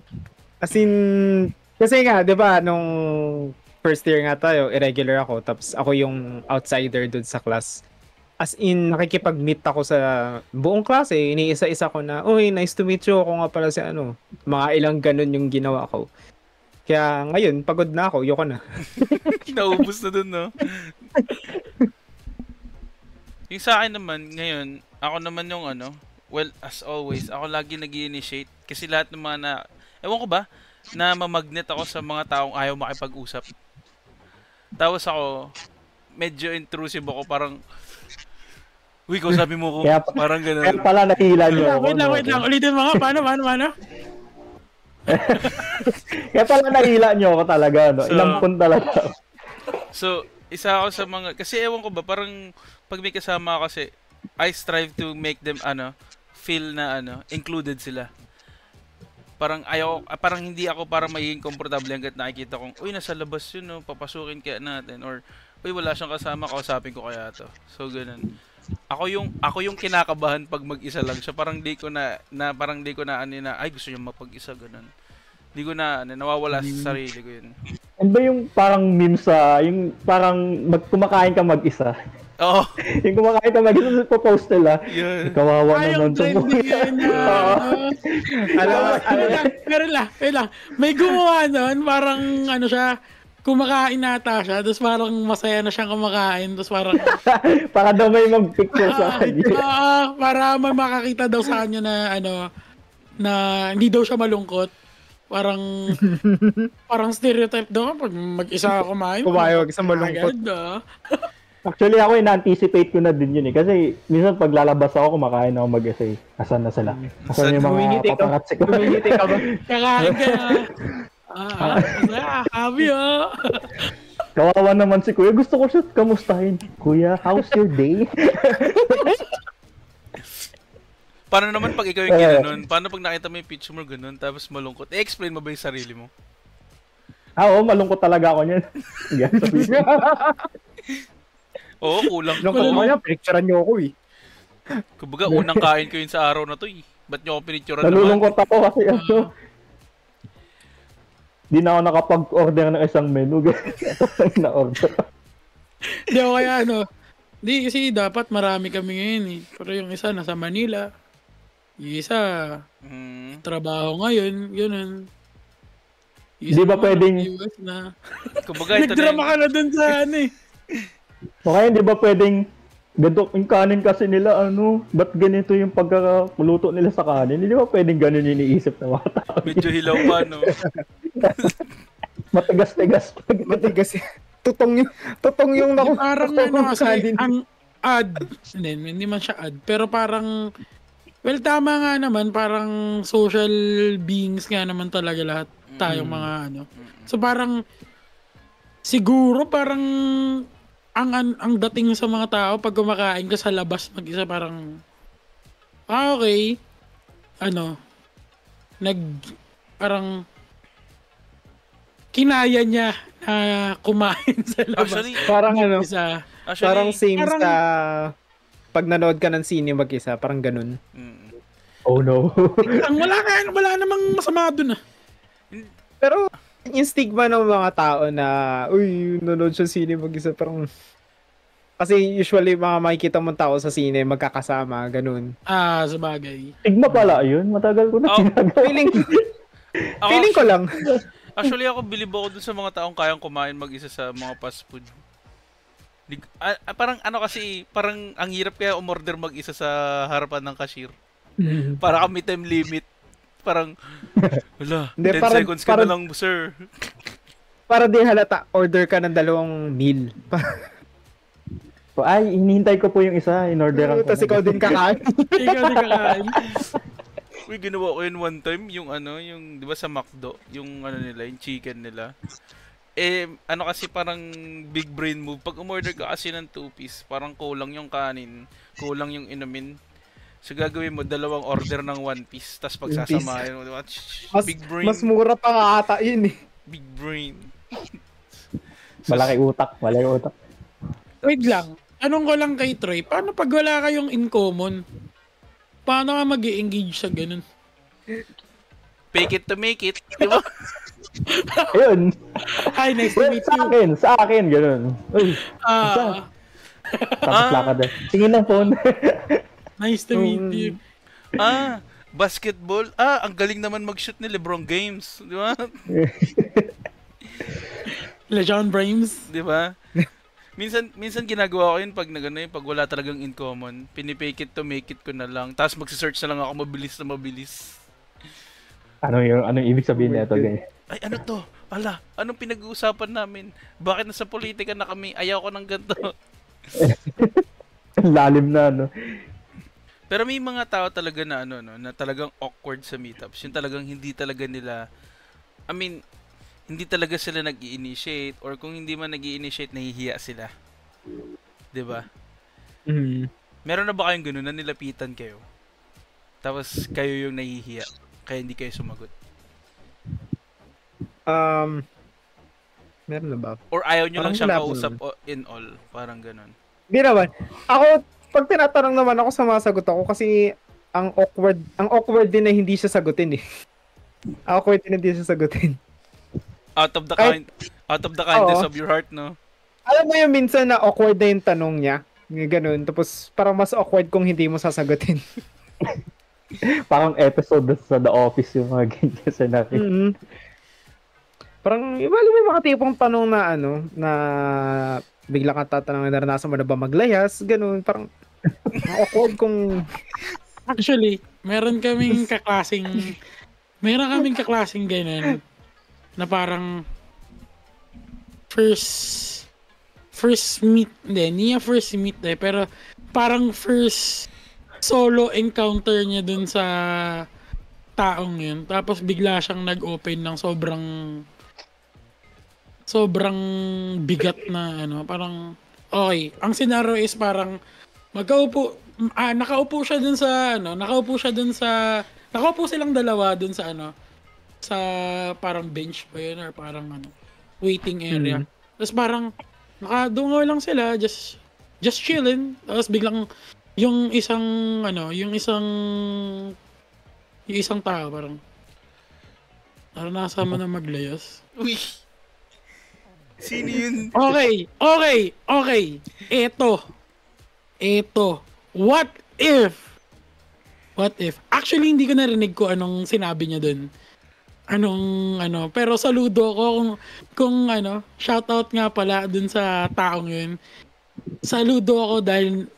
C: As in, kasi nga, di ba, nung first year nga tayo, irregular ako, tapos ako yung outsider dun sa class. As in, nakikipag-meet ako sa buong klase, iniisa-isa ko na, uy, nice to meet you, ako nga pala si mga ilang ganun yung ginawa ko. Kaya ngayon, pagod na ako, yoko na.
D: Naubos na dun, no? Yung sa akin naman, ngayon, ako naman yung well, as always, ako lagi nag-i-initiate. Kasi lahat ng mga ewan ko ba, na mamagnet ako sa mga taong ayaw makipag-usap. Tapos ako, medyo intrusive ako, parang, uy, sabi mo ko, parang gano'n.
B: Kaya pala nahila nyo ako.
A: Wait lang, ulitin mo nga, paano?
B: Kaya pala nahila nyo ako talaga, Ilampon talaga.
D: So, isa ako sa mga, kasi ewan ko ba, parang pag may kasama kasi, I strive to make them, feel na, included sila. Parang parang hindi ako parang magiging komportable hanggat nakikita kong, uy, nasa labas yun, papasukin kaya natin. Or, uy, wala siyang kasama, kausapin ko kaya to. So, ganun. Ako yung kinakabahan pag mag-isa lang siya. Parang di ko na ay, gusto niya mapag-isa, ganun. Di ko na, nawawala sa sarili ko yun.
B: Ano ba yung parang meme yung parang kumakain ka mag-isa?
D: Oo.
B: Yung kumakain ka mag-isa, post nila.
D: Yeah.
B: Kawawa naman ito mo.
A: Pero lang. May gumawa nun, parang siya, kumakain nata siya, tapos parang masaya na siyang kumakain, tapos parang
B: para daw may mag-picture sa kanya.
A: Para may makakita daw sa kanya na na hindi daw siya malungkot. Parang stereotype daw pag mag-isa kumain.
C: Mag-isa malungkot.
B: Actually ako na-anticipate ko na din yun kasi minsan pag lalabas ako kumakain ako mag-isa asan na sila? Asan yung mga paparazzi ko?
C: Community ka ba?
A: Kakain ka happy
B: Kawawa naman si Kuya. Gusto ko siya kamustahin. Kuya, how's your day?
D: Paano naman pag ikaw yung ginanon? Paano pag nakita mo yung picture mo ganun tapos malungkot? I-explain mo ba yung sarili mo?
B: Oo, malungkot talaga ako niyan.
D: Oo, kulang.
C: Lungkot mo yan, pinicturean niyo ako
D: Kumbaga, unang kain ko yun sa araw na to Ba't niyo ako pinicturean naman?
B: Nalulungkot ako kasi di na ako nakapag-order ng isang menu. Na-order.
A: Di ako kaya di kasi dapat marami kami ngayon Pero yung isa nasa Manila. Yung isa trabaho ngayon. Ganun.
B: Di ba pwedeng
A: US na.
D: Kumbaga, ito
A: nagdrama ka na dun sa
B: So kaya di ba pwedeng ganito yung kanin kasi nila ba't ganito yung pagkakuluto nila sa kanin? Hindi ba pwedeng ganun yung iniisip ng mga tao?
D: Medyo hilaw pa,
B: Matigas-tigas.
C: Matigas. Tutong yung
A: parang kasi ang ad. Hindi man siya ad. Pero parang, well, tama nga naman. Parang social beings nga naman talaga lahat tayong mga So parang, siguro parang, ang dating sa mga tao pag kumakain ka sa labas mag-isa parang okay parang kinaya niya na kumain sa labas.
D: Actually,
C: Parang ano,
A: Isa.
C: parang same
A: parang-
C: sa pag nanood ka ng sine mag-isa, parang ganun.
B: Oh no.
A: Wala namang masama dun ah.
C: Pero yung stigma ng mga tao na, uy, nanood siya sine mag-isa, parang kasi usually mga makikita mong tao sa sine magkakasama, ganun.
A: Sabagay.
B: Tigma pala yun. Matagal ko na
D: Oh,
B: ginagawa.
C: Feeling ko lang.
D: Actually, ako bilib ako dun sa mga taong kayang kumain mag-isa sa mga fast food. Parang ano kasi, parang ang hirap kaya umorder mag-isa sa harapan ng cashier. Para kami time limit. Parang, wala,
C: Hindi,
D: 10
C: parang-
D: seconds ka
C: parang-
D: na lang, sir.
C: Para di halata, order ka ng 2 meal.
B: Ay, hinihintay ko po yung isa. In-orderan ko.
C: Tapos ikaw din kakain.
A: Ikaw di kakain.
D: Uy, ginawa ko yun one time, yung di ba sa McDo, yung nila, yung chicken nila. Ano kasi parang big brain move. Pag umorder ka kasi ng 2-piece, parang kulang yung kanin, kulang yung inumin. So gagawin mo, 2 order ng 1-piece, tapos pagsasamahin mo, diba? Big brain.
C: Mas mura pa nga ata yun eh.
D: Big brain.
B: Malaki utak.
A: Wait lang. Anong ko lang kay Troy, paano pag wala kayong in common? Paano ka mag-i-engage sa ganun?
D: Fake it to make it, di ba?
B: Ayun.
A: Hi, nice to meet you.
B: Sa akin, ganun. Uy, tapos lakad eh. Tingin ng phone.
A: Nice to meet you.
D: Basketball. Ang galing naman mag-shoot ni LeBron James, di ba?
A: LeBron James.
D: Di ba? Minsan ginagawa ko yun pag pag wala talagang in common. Pinipake it to make it ko na lang. Tapos magse-search na lang ako mabilis.
B: Anong ibig sabihin nito, ganyan?
D: Ay, ano to? Ala, anong pinag-uusapan namin? Bakit nasa politika na kami? Ayaw ko ng ganito.
B: Lalim na, no?
D: Pero may mga tao talaga na na talagang awkward sa meetups. Yung talagang hindi talaga nila, hindi talaga sila nag-i-initiate, or kung hindi man nag-i-initiate, nahihiya sila. 'Di ba? Meron na ba kayong gano'n na nilapitan kayo? Tapos kayo yung nahihiya, kaya hindi kayo sumagot?
C: Meron na ba?
D: Or ayaw nyo lang
C: Parang
D: siyang
C: wala po
D: kausap in all, parang gano'n.
C: Hindi naman. Ako, pag tinatanong naman ako, sumasagot ako kasi ang awkward din na hindi siya sagutin eh. Awkward din na hindi siya sagutin.
D: Out of the kindness of your heart, no?
C: Alam mo yung minsan na awkward na yung tanong niya. Ganun. Tapos parang mas awkward kung hindi mo sasagutin.
B: Parang episode sa The Office yung mga ganyan sa natin.
C: Parang, iba yung mga tipong tanong na na bigla kang tatanungin, naranasan mo na ba maglayas? Ganun. Parang awkward kung...
A: Actually, meron kaming kaklasing ganun na parang first meet, hindi yung first meet pero parang first solo encounter niya dun sa taong yun. Tapos bigla siyang nag-open ng sobrang bigat na parang okay. Ang scenario is parang nakaupo silang dalawa dun sa sa parang bench ba yun or parang waiting area. Tapos parang nakadungaw lang sila, just chilling. Tapos biglang yung isang tao parang naranasan mo na maglayas.
D: Uy! Sino yun?
A: Okay. Eto. What if? Actually, hindi ko narinig ko anong sinabi niya dun. Pero saludo ko kung shoutout nga pala dun sa taong yun. Saludo ako dahil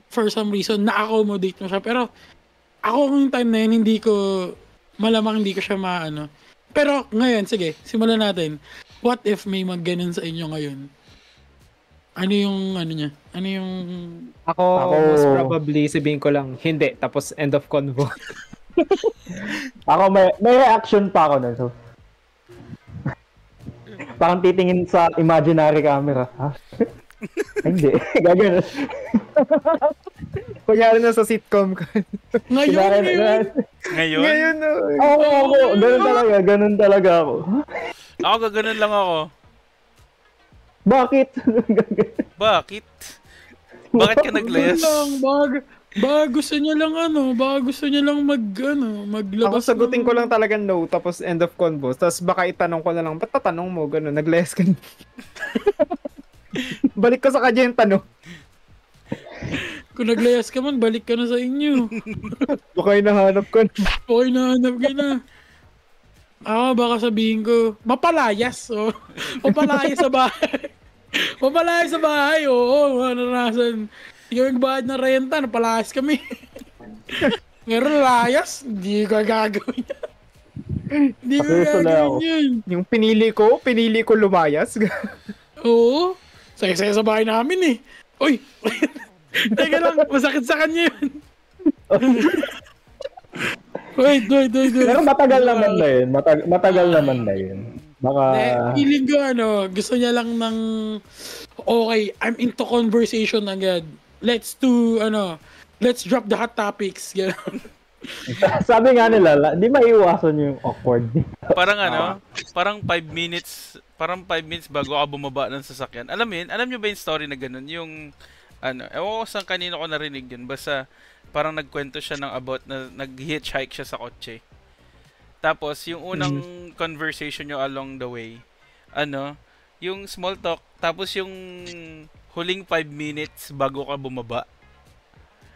A: for some reason na-accommodate mo siya. Pero ako yung time na yun, hindi ko siya Pero ngayon, sige, simulan natin. What if may magganon sa inyo ngayon? Ano yung niya? Ano yung...
C: Ako most probably sabihin ko lang, hindi. Tapos end of convo.
B: Ako may reaction pa ako nun. So, parang titingin sa imaginary camera. Ha? Hindi. Gagano.
C: Kunyari na sa sitcom ko.
A: Ngayon,
D: Ngayon?
C: Ngayon,
B: Ako, ganun talaga ako.
D: Ako gaganon lang ako.
B: Bakit?
D: Bakit? Bakit ka naglayas?
A: Baka gusto niya lang maglabas.
C: ako sagutin ko lang talaga no, tapos end of convo. Tapos baka itanong ko na lang, ba't tatanong mo? Ganun, naglayas ka. Balik ko sa kanya yung tanong.
A: Kung naglayas ka man, balik ka na sa inyo.
C: Baka hinahanap ko na.
A: Okay, nahanap ka na. Baka sabihin ko, mapalayas. Oh. Mapalayas sa bahay. Mapalayas sa bahay, oo. Naranasan. Yung bayad na renta, napalayas kami. Meron layas, hindi ko gagawin yan. Hindi ko gagawin yun.
C: Yung pinili ko lumayas.
A: Oo. Saya-saya sa bahay namin eh. Uy! Teka lang, masakit sa kanya yun. Wait.
B: Pero matagal naman na yun. Matagal naman na yun. Baka...
A: Feeling ko gusto niya lang ng okay, I'm into conversation agad. Let's drop the hot topics.
B: Sabi nga nila, di maiiwasan yung awkward.
D: Parang 5 minutes bago ka bumaba ng sasakyan. Alam niyo ba yung story na ganun? Yung, ewan ko saan kanino ko narinig yun. Basta, parang nagkwento siya ng about na nag-hitchhike siya sa kotse. Tapos, yung unang conversation nyo along the way, yung small talk, tapos yung huling 5 minutes bago ka bumaba.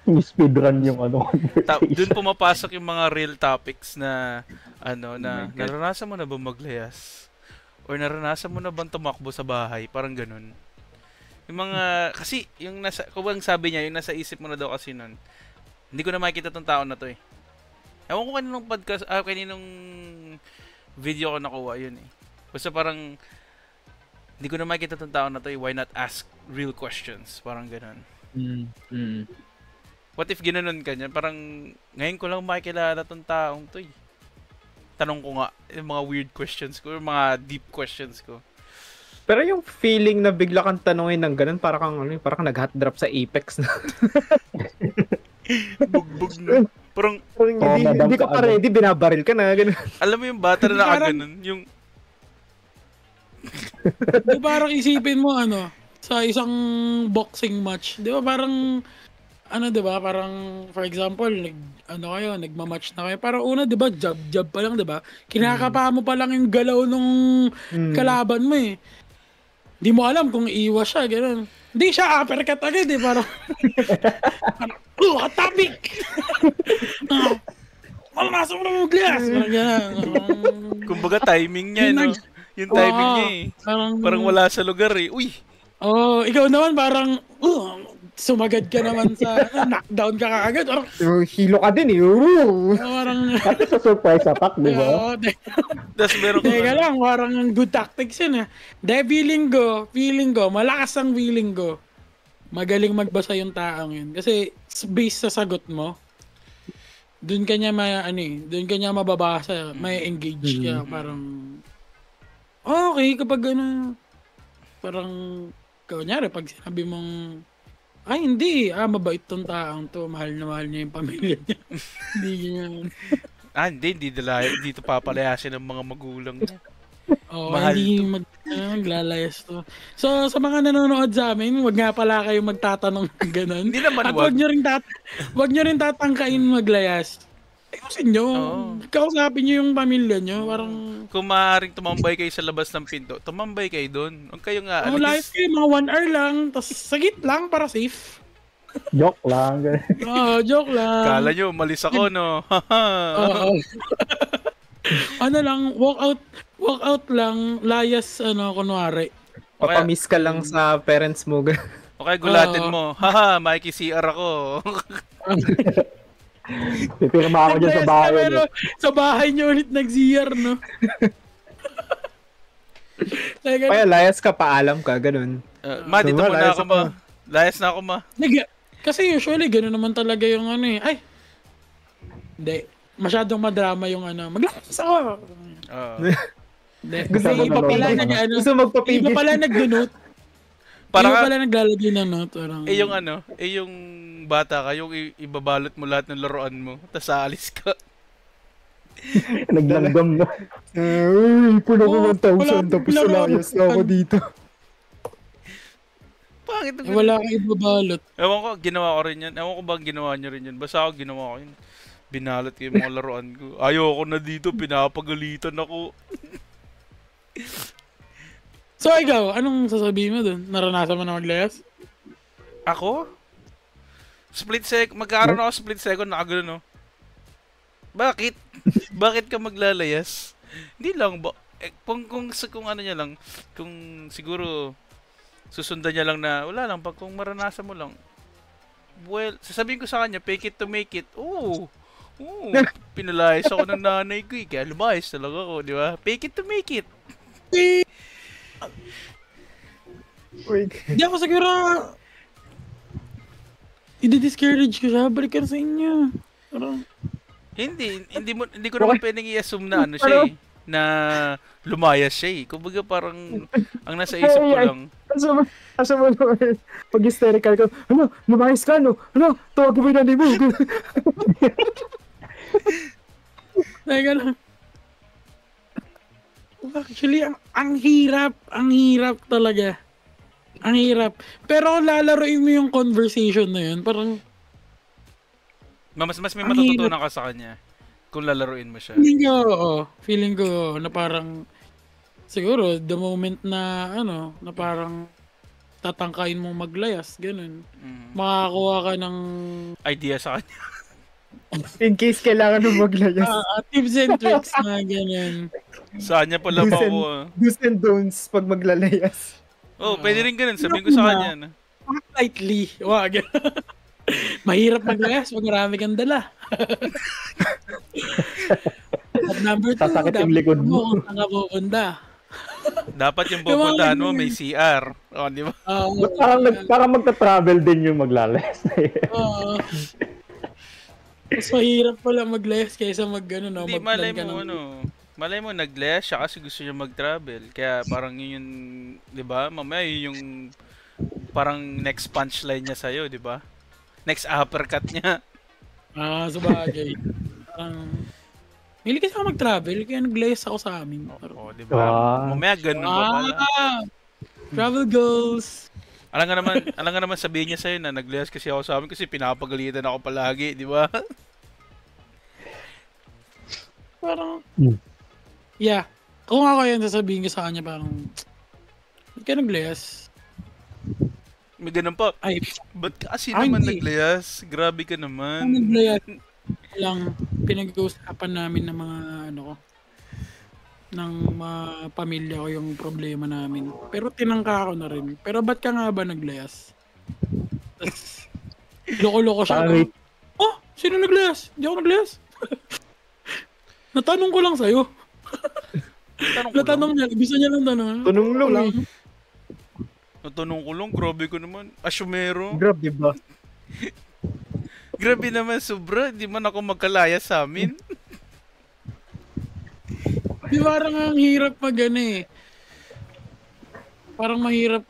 B: Yung speedrun yung conversation.
D: Doon pumapasok yung mga real topics na naranasan mo na ba maglayas? Or naranasan mo na bang tumakbo sa bahay? Parang ganun. Yung mga, kasi yung kung sabi niya, yung nasa isip mo na daw kasi nun, hindi ko na makikita tong tao na to eh. Ewan ko kaninong podcast, kaninong video ko nakuha yun eh. Basta parang, hindi ko na makikita tong tao na to eh, why not ask real questions? Parang ganun. What if ginanon ka niya? Parang, ngayon ko lang makikilala tong taong to eh. Tanong ko nga, yung mga weird questions ko, yung mga deep questions ko.
C: Pero yung feeling na bigla kang tanungin ng ganun, parang kang nag-hot drop sa Apex na.
D: Bugbog na. Parang
C: hindi ka pa ready, binabaril ka na. Ganun.
D: Alam mo yung bata na nakaganon, yung...
A: Di parang isipin mo sa isang boxing match, di ba parang di ba parang for example nagma-match na kayo, parang una di ba jab pa lang, di ba kinakapa mo pa lang yung galaw nung kalaban mo eh, di mo alam kung iiwas siya gano'n, hindi siya uppercut agad eh, parang hot topic. Malasa mo na mag-glass, parang gano'n.
D: Kumbaga timing niya yung timing niya eh, parang wala sa lugar eh. Uy,
A: ikaw naman parang sumagad ka naman sa knockdown ka kaagad.
C: Hilo ka din eh.
A: Parang
B: pati sa surprise attack, di ba?
D: das meron ko.
A: Teka lang, parang good tactics yun eh. Feeling ko, malakas ang feeling ko. Magaling magbasa yung taong yun. Kasi based sa sagot mo, doon ka niya mababasa, may engage ka. Parang okay kapag parang kunyari pag sinabi mong ay hindi, mabait tong taong to, mahal niya yung pamilya niya. Hindi niya.
D: Hindi to papalayasin ng mga magulang niya.
A: Mahal hindi maglalayas to. So sa mga nanonood sa amin, wag nga pala kayo magtatanong ng ganun.
D: Hindi naman
A: at wag nyo rin tatangkain maglayas. Ayusin nyo. Kausapin nyo yung pamilya nyo. Parang...
D: Kung maaaring tumambay kayo sa labas ng pinto, tumambay kayo doon. Huwag kayo nga
A: live kayo, mga 1 hour lang. Tapos sagit lang para safe.
B: Joke lang.
A: Joke lang.
D: Kala nyo, malis ako, no?
A: Walk out lang. Layas, kunwari.
C: Papamiss ka lang sa parents mo.
D: Okay, gulatin mo. Haha, makikisiar ako.
B: Pipirma ako dyan sa bahay.
A: Pero sa bahay nyo ulit nag-ZR, no?
C: Kaya layas ka, paalam ka, ganun.
D: Dito muna ako, ma. Layas na ako, ma.
A: Kasi usually, ganun naman talaga yung Ay! Hindi. Masyadong madrama yung maglayas ako!
C: Gusto magpapigil.
A: Iba pala nag-denote. Iba pala naglalagay ng note.
D: Yung bata ka, yung ibabalot mo lahat ng laruan mo, tapos aalis ka.
B: Naglanggam na.
C: Uy, puno ko
A: Oo,
C: 1,000
A: wala-
C: tapos
A: wala
C: layas na ako dito.
D: Pangit ang
A: Wala kang ibabalot.
D: Ewan ko, ginawa ko rin yan. Ewan ko ba ginawa nyo rin yun. Basta ako ginawa ko yun. Binalot ko yung mga laruan ko. Ayoko na dito, pinapagalitan ako.
A: So ikaw, anong sasabihin mo dun? Naranasan mo na maglayas?
D: Ako? Magkaroon ako split second na agad, no? Bakit? Bakit ka maglalayas? Hindi lang ba? Kung ano niya lang, kung siguro susundan niya lang na wala lang, kung maranasan mo lang. Well, sasabihin ko sa kanya, fake it to make it. Oo, pinalayas ako ng nanay ko, kaya lumayas talaga ako, di ba? Fake it to make it.
C: Wait.
A: Hindi ako siguro... I-discourage ko siya, balik ka na sa inyo. Parang...
D: Hindi ko naman pwedeng i-assume na ano siya eh, na lumayas siya eh. Kumbaga parang ang nasa isip ko lang.
C: Asa mo naman, pag hysterical ka, ano, lumayas ka, no? Ano, tawag mo yung nanay mo.
A: Teka lang. Actually, ang hirap talaga. Ang hirap. Pero kung lalaroin mo yung conversation na yun, parang...
D: Mas may matututunan ka sa kanya kung lalaruin mo siya.
A: Feeling ko na parang... Siguro, the moment na, na parang tatangkain mo maglayas, ganun. Makakuha ka ng...
D: idea sa kanya.
C: In case kailangan mo maglayas.
A: Tips and tricks na ganyan.
D: Sa kanya pala ba ako?
C: Do's and don'ts pag maglalayas.
D: Pwede rin ganun. Sabihin ko sa kanya. No?
A: Slightly. Wag. Mahirap maglayas pag marami kang dala. At number 2,
B: Sasakit yung likod mo.
A: Kung saan ka pupunta.
D: Dapat yung pupuntahan mo may CR. O, di ba?
B: Parang magta-travel din yung maglalayas.
A: Mas mahirap pala maglayas kaysa
D: Hindi, malay mo naglayas siya kasi gusto niya mag-travel. Kaya parang yun yung, di ba? Mamaya yun yung parang next punchline niya sa'yo, di ba? Next uppercut niya.
A: Sabagay. Hindi kasi ako mag-travel, kaya naglayas ako sa amin.
D: Oo, di ba? Mamaya ganun pa pala.
A: Travel goals.
D: Alam nga naman sabihin niya sa'yo na naglayas kasi ako sa amin kasi pinapagalitan ako palagi, di ba?
A: Parang, yeah. Kung ako yun, sasabihin ko sa kanya parang, hindi ka naglayas.
D: May ganun pa.
A: Ay,
D: ba't kasi naman naglayas? Grabe ka naman.
A: Naglayas lang, pinag-uusapan namin ng mga, ng mga pamilya ko yung problema namin. Pero tinangka ko na rin. Pero ba't ka nga ba naglayas? Tapos, loko-loko siya. Sino naglayas? Hindi ako naglayas. Natanong ko lang sa'yo. Natanong niya. Gusto niya lang tanong.
C: Tanong lang.
D: Natanong ko lang. Grabe ko naman. Asyumero.
C: Grabe ba?
D: Grabe naman. Sobra. Di man ako magkalaya sa amin.
A: Di parang ang hirap parang mahirap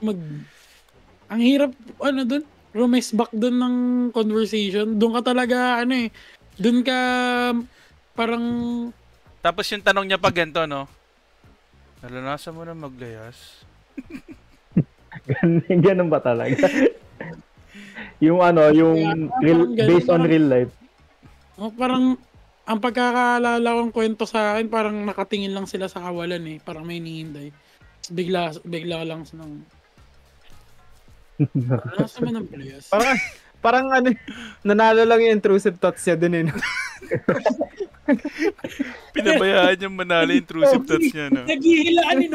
A: ang hirap, dun, rumess back dun ng conversation. Dun ka talaga, dun ka, parang...
D: Tapos yung tanong niya pa ganito, no? Naranasan mo na maglayas?
B: Ganun ba talaga? Yung based on real life.
A: Parang, ang pagkakaalala kong kwento sa akin, parang nakatingin lang sila sa kawalan Parang may hinihintay. Bigla lang ng... Nasa man ang playas.
C: Parang nanalo lang yung intrusive thoughts niya dun no?
D: Pinabayaan niyang manalo yung intrusive thoughts niya, no?
A: Naghihilaan,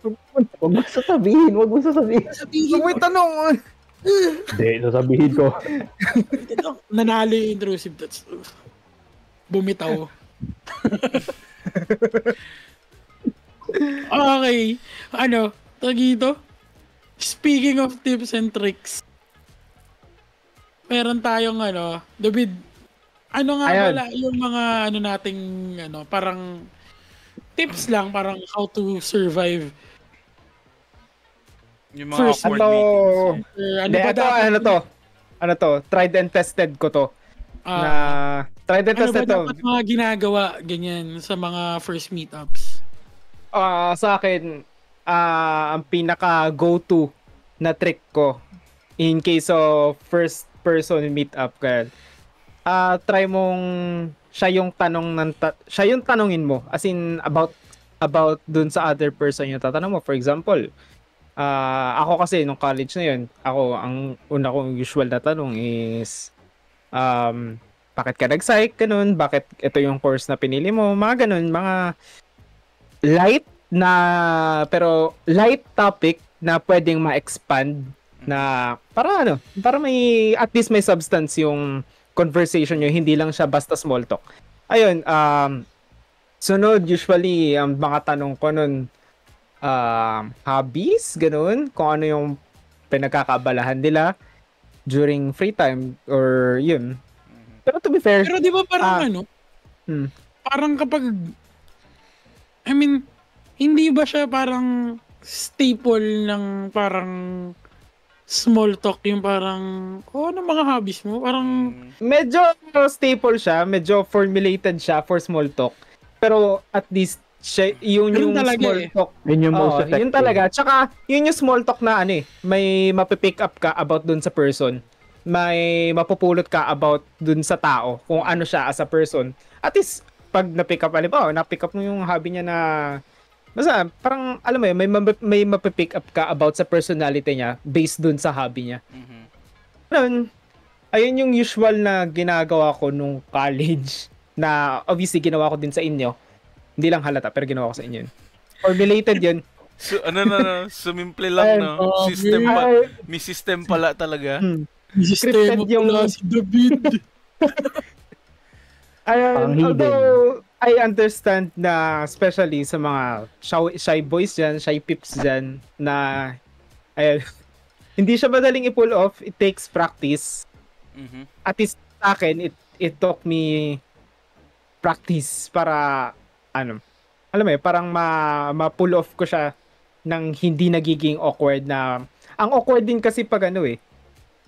B: Huwag mo sasabihin.
C: Huwag mo tanong.
B: Hindi, sasabihin ko.
A: Nanalo yung intrusive thoughts. Bumitaw. Okay. Tagito? Speaking of tips and tricks. Meron tayong David, pala yung mga nating parang tips lang, parang how to survive.
D: Yung mga awkward meetings.
C: Tried and tested ko to. na try and
A: Ano
C: test
A: ba
C: ito.
A: dapat mga ginagawa ganyan sa mga first meetups?
C: Sa akin, ang pinaka go-to na trick ko in case of first person meetup ka, try mong siya yung tanongin mo, as in about dun sa other person yung tatanong mo. For example, ako kasi nung college na yun, ang una kong usual na tanong is bakit ka nag-psych, ganun, bakit ito yung course na pinili mo, mga ganun, mga light topic na pwedeng ma-expand na para may at least may substance yung conversation nyo, hindi lang siya basta small talk. Ayun, sunod usually ang mga tanong ko nun, hobbies, ganun, kung ano yung pinagkakabalahan nila during free time or yun. Pero to be fair,
A: Pero di ba parang parang kapag, I mean, hindi ba siya parang staple ng parang small talk yung parang, ano mga hobbies mo? Parang,
C: medyo staple siya, medyo formulated siya for small talk. Pero at least yun
A: Ganun
C: yung
A: talaga
C: small talk.
B: Yun yung most effective.
C: Yun talaga. Tsaka, yun yung small talk na may mapipick up ka about dun sa person. May mapupulot ka about dun sa tao, kung ano siya as a person. At least, pag na-pick up, na-pick up mo yung hobby niya na, basta, parang, alam mo yun, may mapipick up ka about sa personality niya based dun sa hobby niya. Ayun yung usual na ginagawa ko nung college, na obviously ginawa ko din sa inyo. Hindi lang halata, pero ginawa ko sa inyo. Formulated yun.
D: So, sumimple lang, no? System may system pala talaga.
A: system mo pala si David.
C: Although, I understand na especially sa mga shy boys dyan, shy pips dyan, na, hindi siya madaling i-pull off. It takes practice. At least sa akin, it took me practice para alam mo parang ma-pull off ko siya nang hindi nagiging awkward na. Ang awkward din kasi pag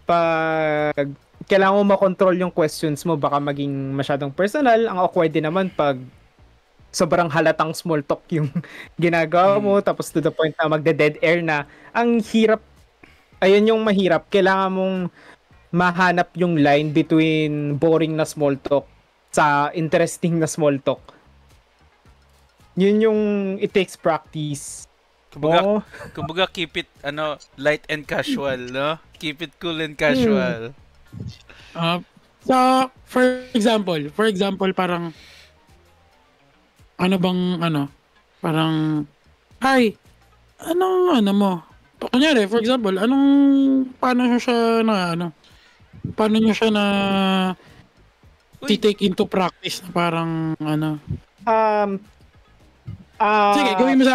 C: pag kailangan mo makontrol yung questions mo, baka maging masyadong personal. Ang awkward din naman pag sobrang halatang small talk yung ginagawa mo, tapos to the point na magde-dead air na. Ang hirap, ayun yung mahirap. Kailangan mong mahanap yung line between boring na small talk sa interesting na small talk. Yun yung it takes practice.
D: Kumbaga keep it light and casual, no? Keep it cool and casual.
A: So, for example, parang parang hi, anong mo? Kunyari, for example, paano nyo siya na take into practice na parang sige, gawin mo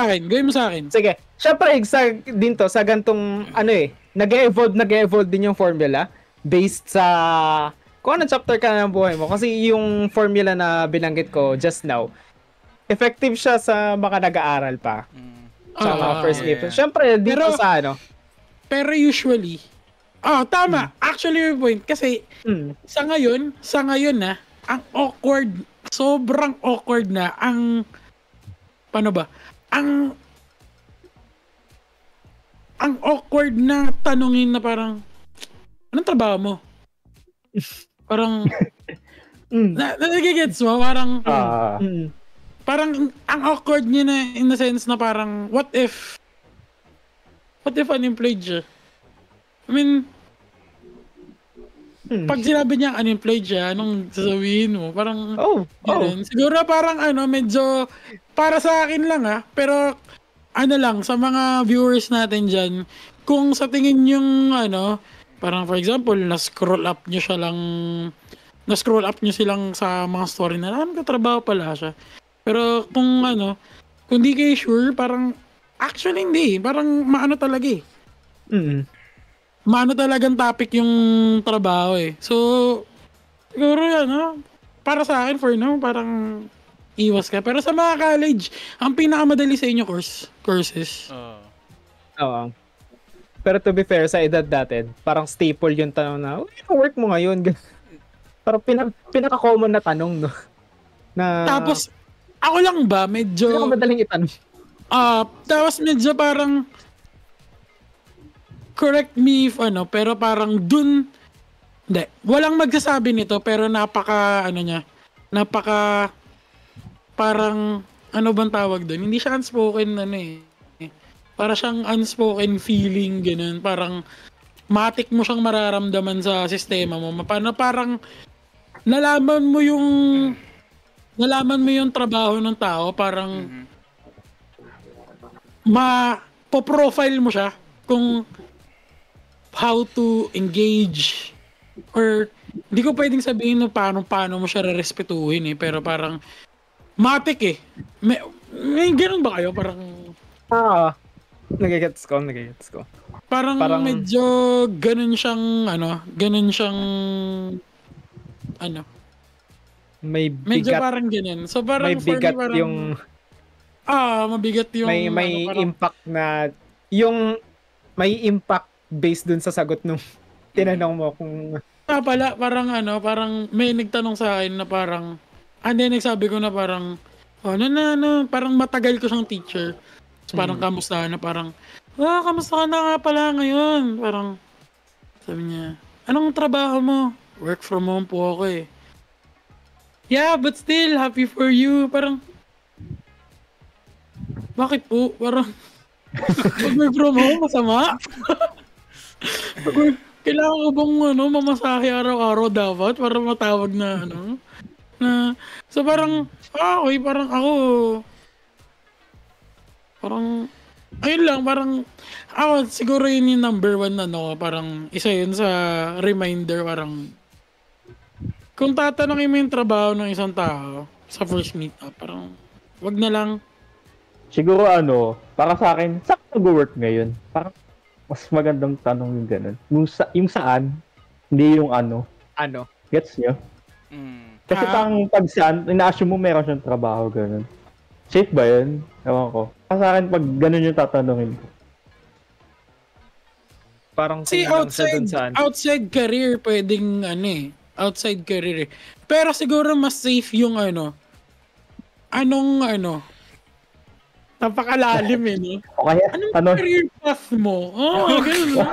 A: sa akin.
C: Sige. Syempre, sa gantong nag-evolve din yung formula based sa kung anong chapter ka ng buhay mo. Kasi yung formula na binanggit ko just now, effective siya sa mga nag-aaral pa. Sa mga first year. Syempre, dito
A: Pero usually, tama. Actually, yung point. Kasi, sa ngayon ang awkward, sobrang awkward na, paano ba? Ang awkward na tanungin na parang, anong trabaho mo? Parang, nagigets mo? Parang, parang, ang awkward niya na, in the sense na parang, what if unemployed siya? I mean, pag sinabi niya unemployed siya, anong sasabihin mo? Parang, siguro parang medyo, para sa akin lang pero lang, sa mga viewers natin dyan, kung sa tingin yung parang for example, na-scroll up nyo silang sa mga story na, katrabaho pala siya. Pero kung kung di kayo sure, parang, actually hindi, parang maano talaga maano talagang topic yung trabaho So, siguro yan, para sa akin, for now, parang iwas ka. Pero sa mga college, ang pinakamadali sa inyo courses.
C: Oo. Pero to be fair, sa edad natin, parang staple yung tanong na, work mo ngayon? Parang pinaka-common na tanong, no? Na,
A: Tapos, ako lang ba, medyo,
C: madaling itanong.
A: tapos medyo parang, correct me if pero parang dun, hindi, walang magsasabi nito, pero parang, ano bang tawag dun? Hindi siya unspoken, para siyang unspoken feeling, ganun, parang, matik mo siyang mararamdaman sa sistema mo, parang, nalaman mo yung trabaho ng tao, parang po-profile mo siya kung how to engage or hindi ko pwedeng sabihin no paano mo siya rerespetuhin pero parang matik may ganun ba kayo? Parang
C: nagigets ko.
A: Parang medyo ganun siyang
C: may
A: medyo
C: bigat,
A: parang ganun. So parang
C: may bigat
A: for me, parang,
C: yung
A: mabigat yung
C: may
A: parang,
C: impact na yung may impact based dun sa sagot nung tinanong mo kung
A: pala parang parang may nagtanong sa akin na parang nagsabi ko na parang parang matagal ko siyang teacher. So, parang kamusta na parang kamusta ka na nga pala ngayon? Parang sabi niya, anong trabaho mo? Work from home po ako Yeah, but still happy for you. Parang bakit po? Parang work from home masama? Kailangan ko bang mamasahe araw-araw dapat para matawag na so parang okay, parang ako parang ayun lang, parang ako siguro yun yung number one parang isa yun sa reminder, parang kung tatanungin mo yung trabaho ng isang tao sa first meetup, parang wag na lang.
B: Siguro para sa akin, saan nag-work ngayon? Parang mas magandang tanong yung ganun. Yung saan, hindi yung ano. Gets nyo? Kasi pag saan, ina-assume mo meron siyang trabaho, ganun. Safe ba yun? Ewan ko. Para sa akin, pag ganun yung tatanungin ko.
C: parang
A: outside career, pwedeng outside career Pero siguro mas safe yung napakalalim
B: Okay,
A: anong career path mo? Ganun lang.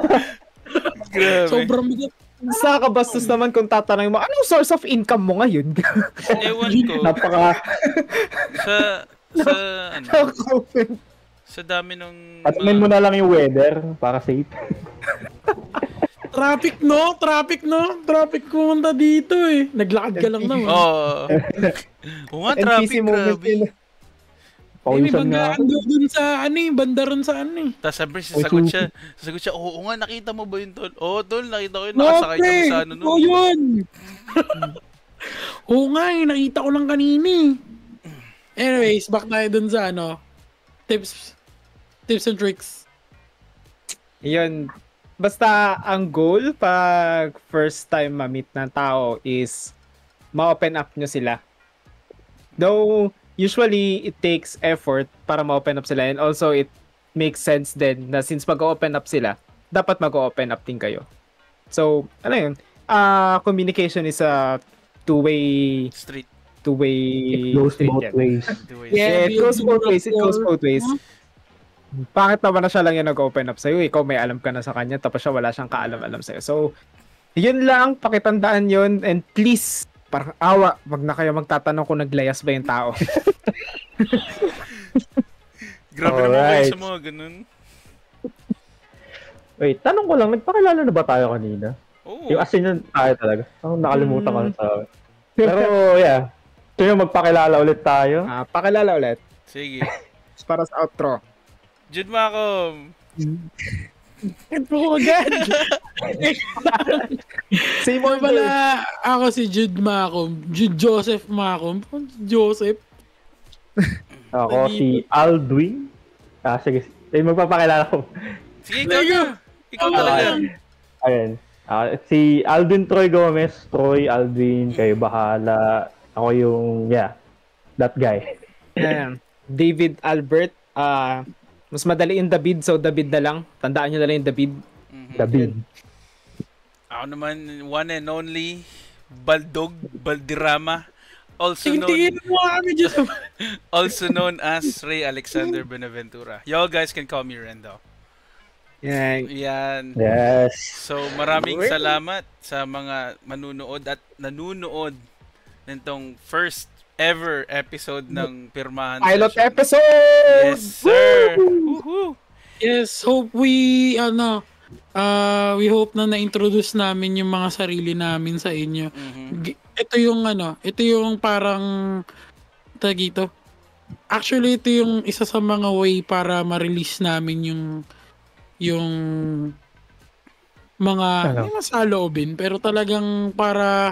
D: Grabe.
A: Sobrang bigat.
C: sa kabastos naman kung tatanungin mo, anong source of income mo ngayon?
D: Ewan ko. Sa dami nung
B: Atmin mo na lang yung weather para safe.
A: Traffic pumunta dito Naglakad ka lang naman.
D: Oo nga, traffic, grabe.
B: Pawisan nga.
A: Dun sa banda ron sa
D: Tapos sabi sasagot siya, oo nga, nakita mo ba yun, tol? Oo, tol, nakita ko yun, nakasakay kami sa
A: Oo, yun. Oo nga, nakita ko lang kanina. Anyways, back tayo dun sa tips and tricks.
C: Yun. Basta ang goal pag first time ma-meet ng tao is ma-open up nyo sila. Though, usually, it takes effort para ma-open up sila, and also it makes sense din na since mag-open up sila, dapat mag-open up din kayo. So, communication is a two-way
D: street.
B: It goes both ways.
C: Yeah, it goes both ways. Bakit naman na siya lang yung nag-open up sa'yo? Ikaw may alam ka na sa kanya, tapos siya wala siyang kaalam-alam sa'yo. So, yun lang, pakitandaan yun, and please, parang wag na kayo magtatanong kung naglayas ba yung tao.
D: Grabe naman kayo sa mga ganun.
B: Wait, tanong ko lang, nagpakilala na ba tayo kanina?
D: Oo.
B: Yung asin yun tayo talaga. Nakalimutan ko na sa akin. Pero yeah, so yung magpakilala ulit tayo.
C: Pakilala ulit.
D: Sige.
C: Para sa outro.
D: Jude Macom.
A: Ito ko agad.
C: Say more
A: pala, ako si Jude Macom. Jude Joseph Macom. Joseph.
B: Ako si Aldwin. Sige. Magpapakilala ko.
D: Sige, ikaw talaga.
B: Ayun. Si Aldwin Troy Gomez. Troy, Aldwin, kayo bahala. Ako yung, that guy.
C: David Albert. Mas madali yung David, so David na lang. Tandaan nyo na lang yung David.
B: David.
D: Ako naman, one and only Baldog Balderrama, also
A: Tingin
D: known
A: mo kami dyan.
D: also known as Ray Alexander Benaventura. Y'all guys can call me Rendo.
C: Yan.
D: Yan.
B: Yes.
D: So maraming salamat sa mga manunood at nanunood nitong first ever episode ng Pirmahan
C: Pilot
D: Session.
C: episode!
D: Yes, sir. Woohoo!
A: Yes, hope we hope na na-introduce namin yung mga sarili namin sa inyo. Ito yung parang tagito. Actually, ito yung isa sa mga way para ma-release namin yung mga hindi masaloobin, pero talagang para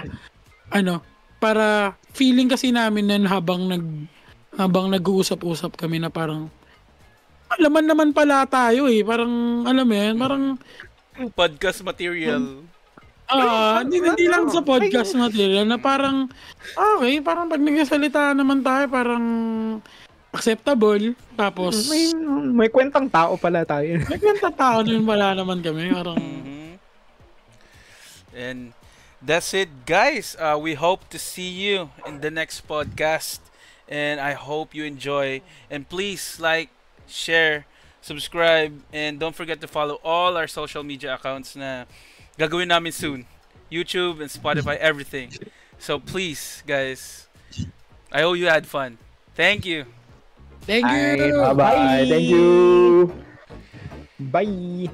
A: feeling kasi namin nun habang nag-uusap-usap kami na parang alaman naman pala tayo parang alam mo yan, parang
D: podcast material.
A: hindi lang sa podcast material na parang okay, parang pag nagsasalita naman tayo parang acceptable, tapos
C: May kwentang tao pala tayo.
A: may kwentang tao din pala naman kami, parang
D: And that's it, guys. We hope to see you in the next podcast. And I hope you enjoy. And please like, share, subscribe, and don't forget to follow all our social media accounts na gagawin namin soon. YouTube and Spotify, everything. So please, guys, I hope you had fun. Thank you.
A: thank you.
B: Bye-bye. Thank you.
C: Bye!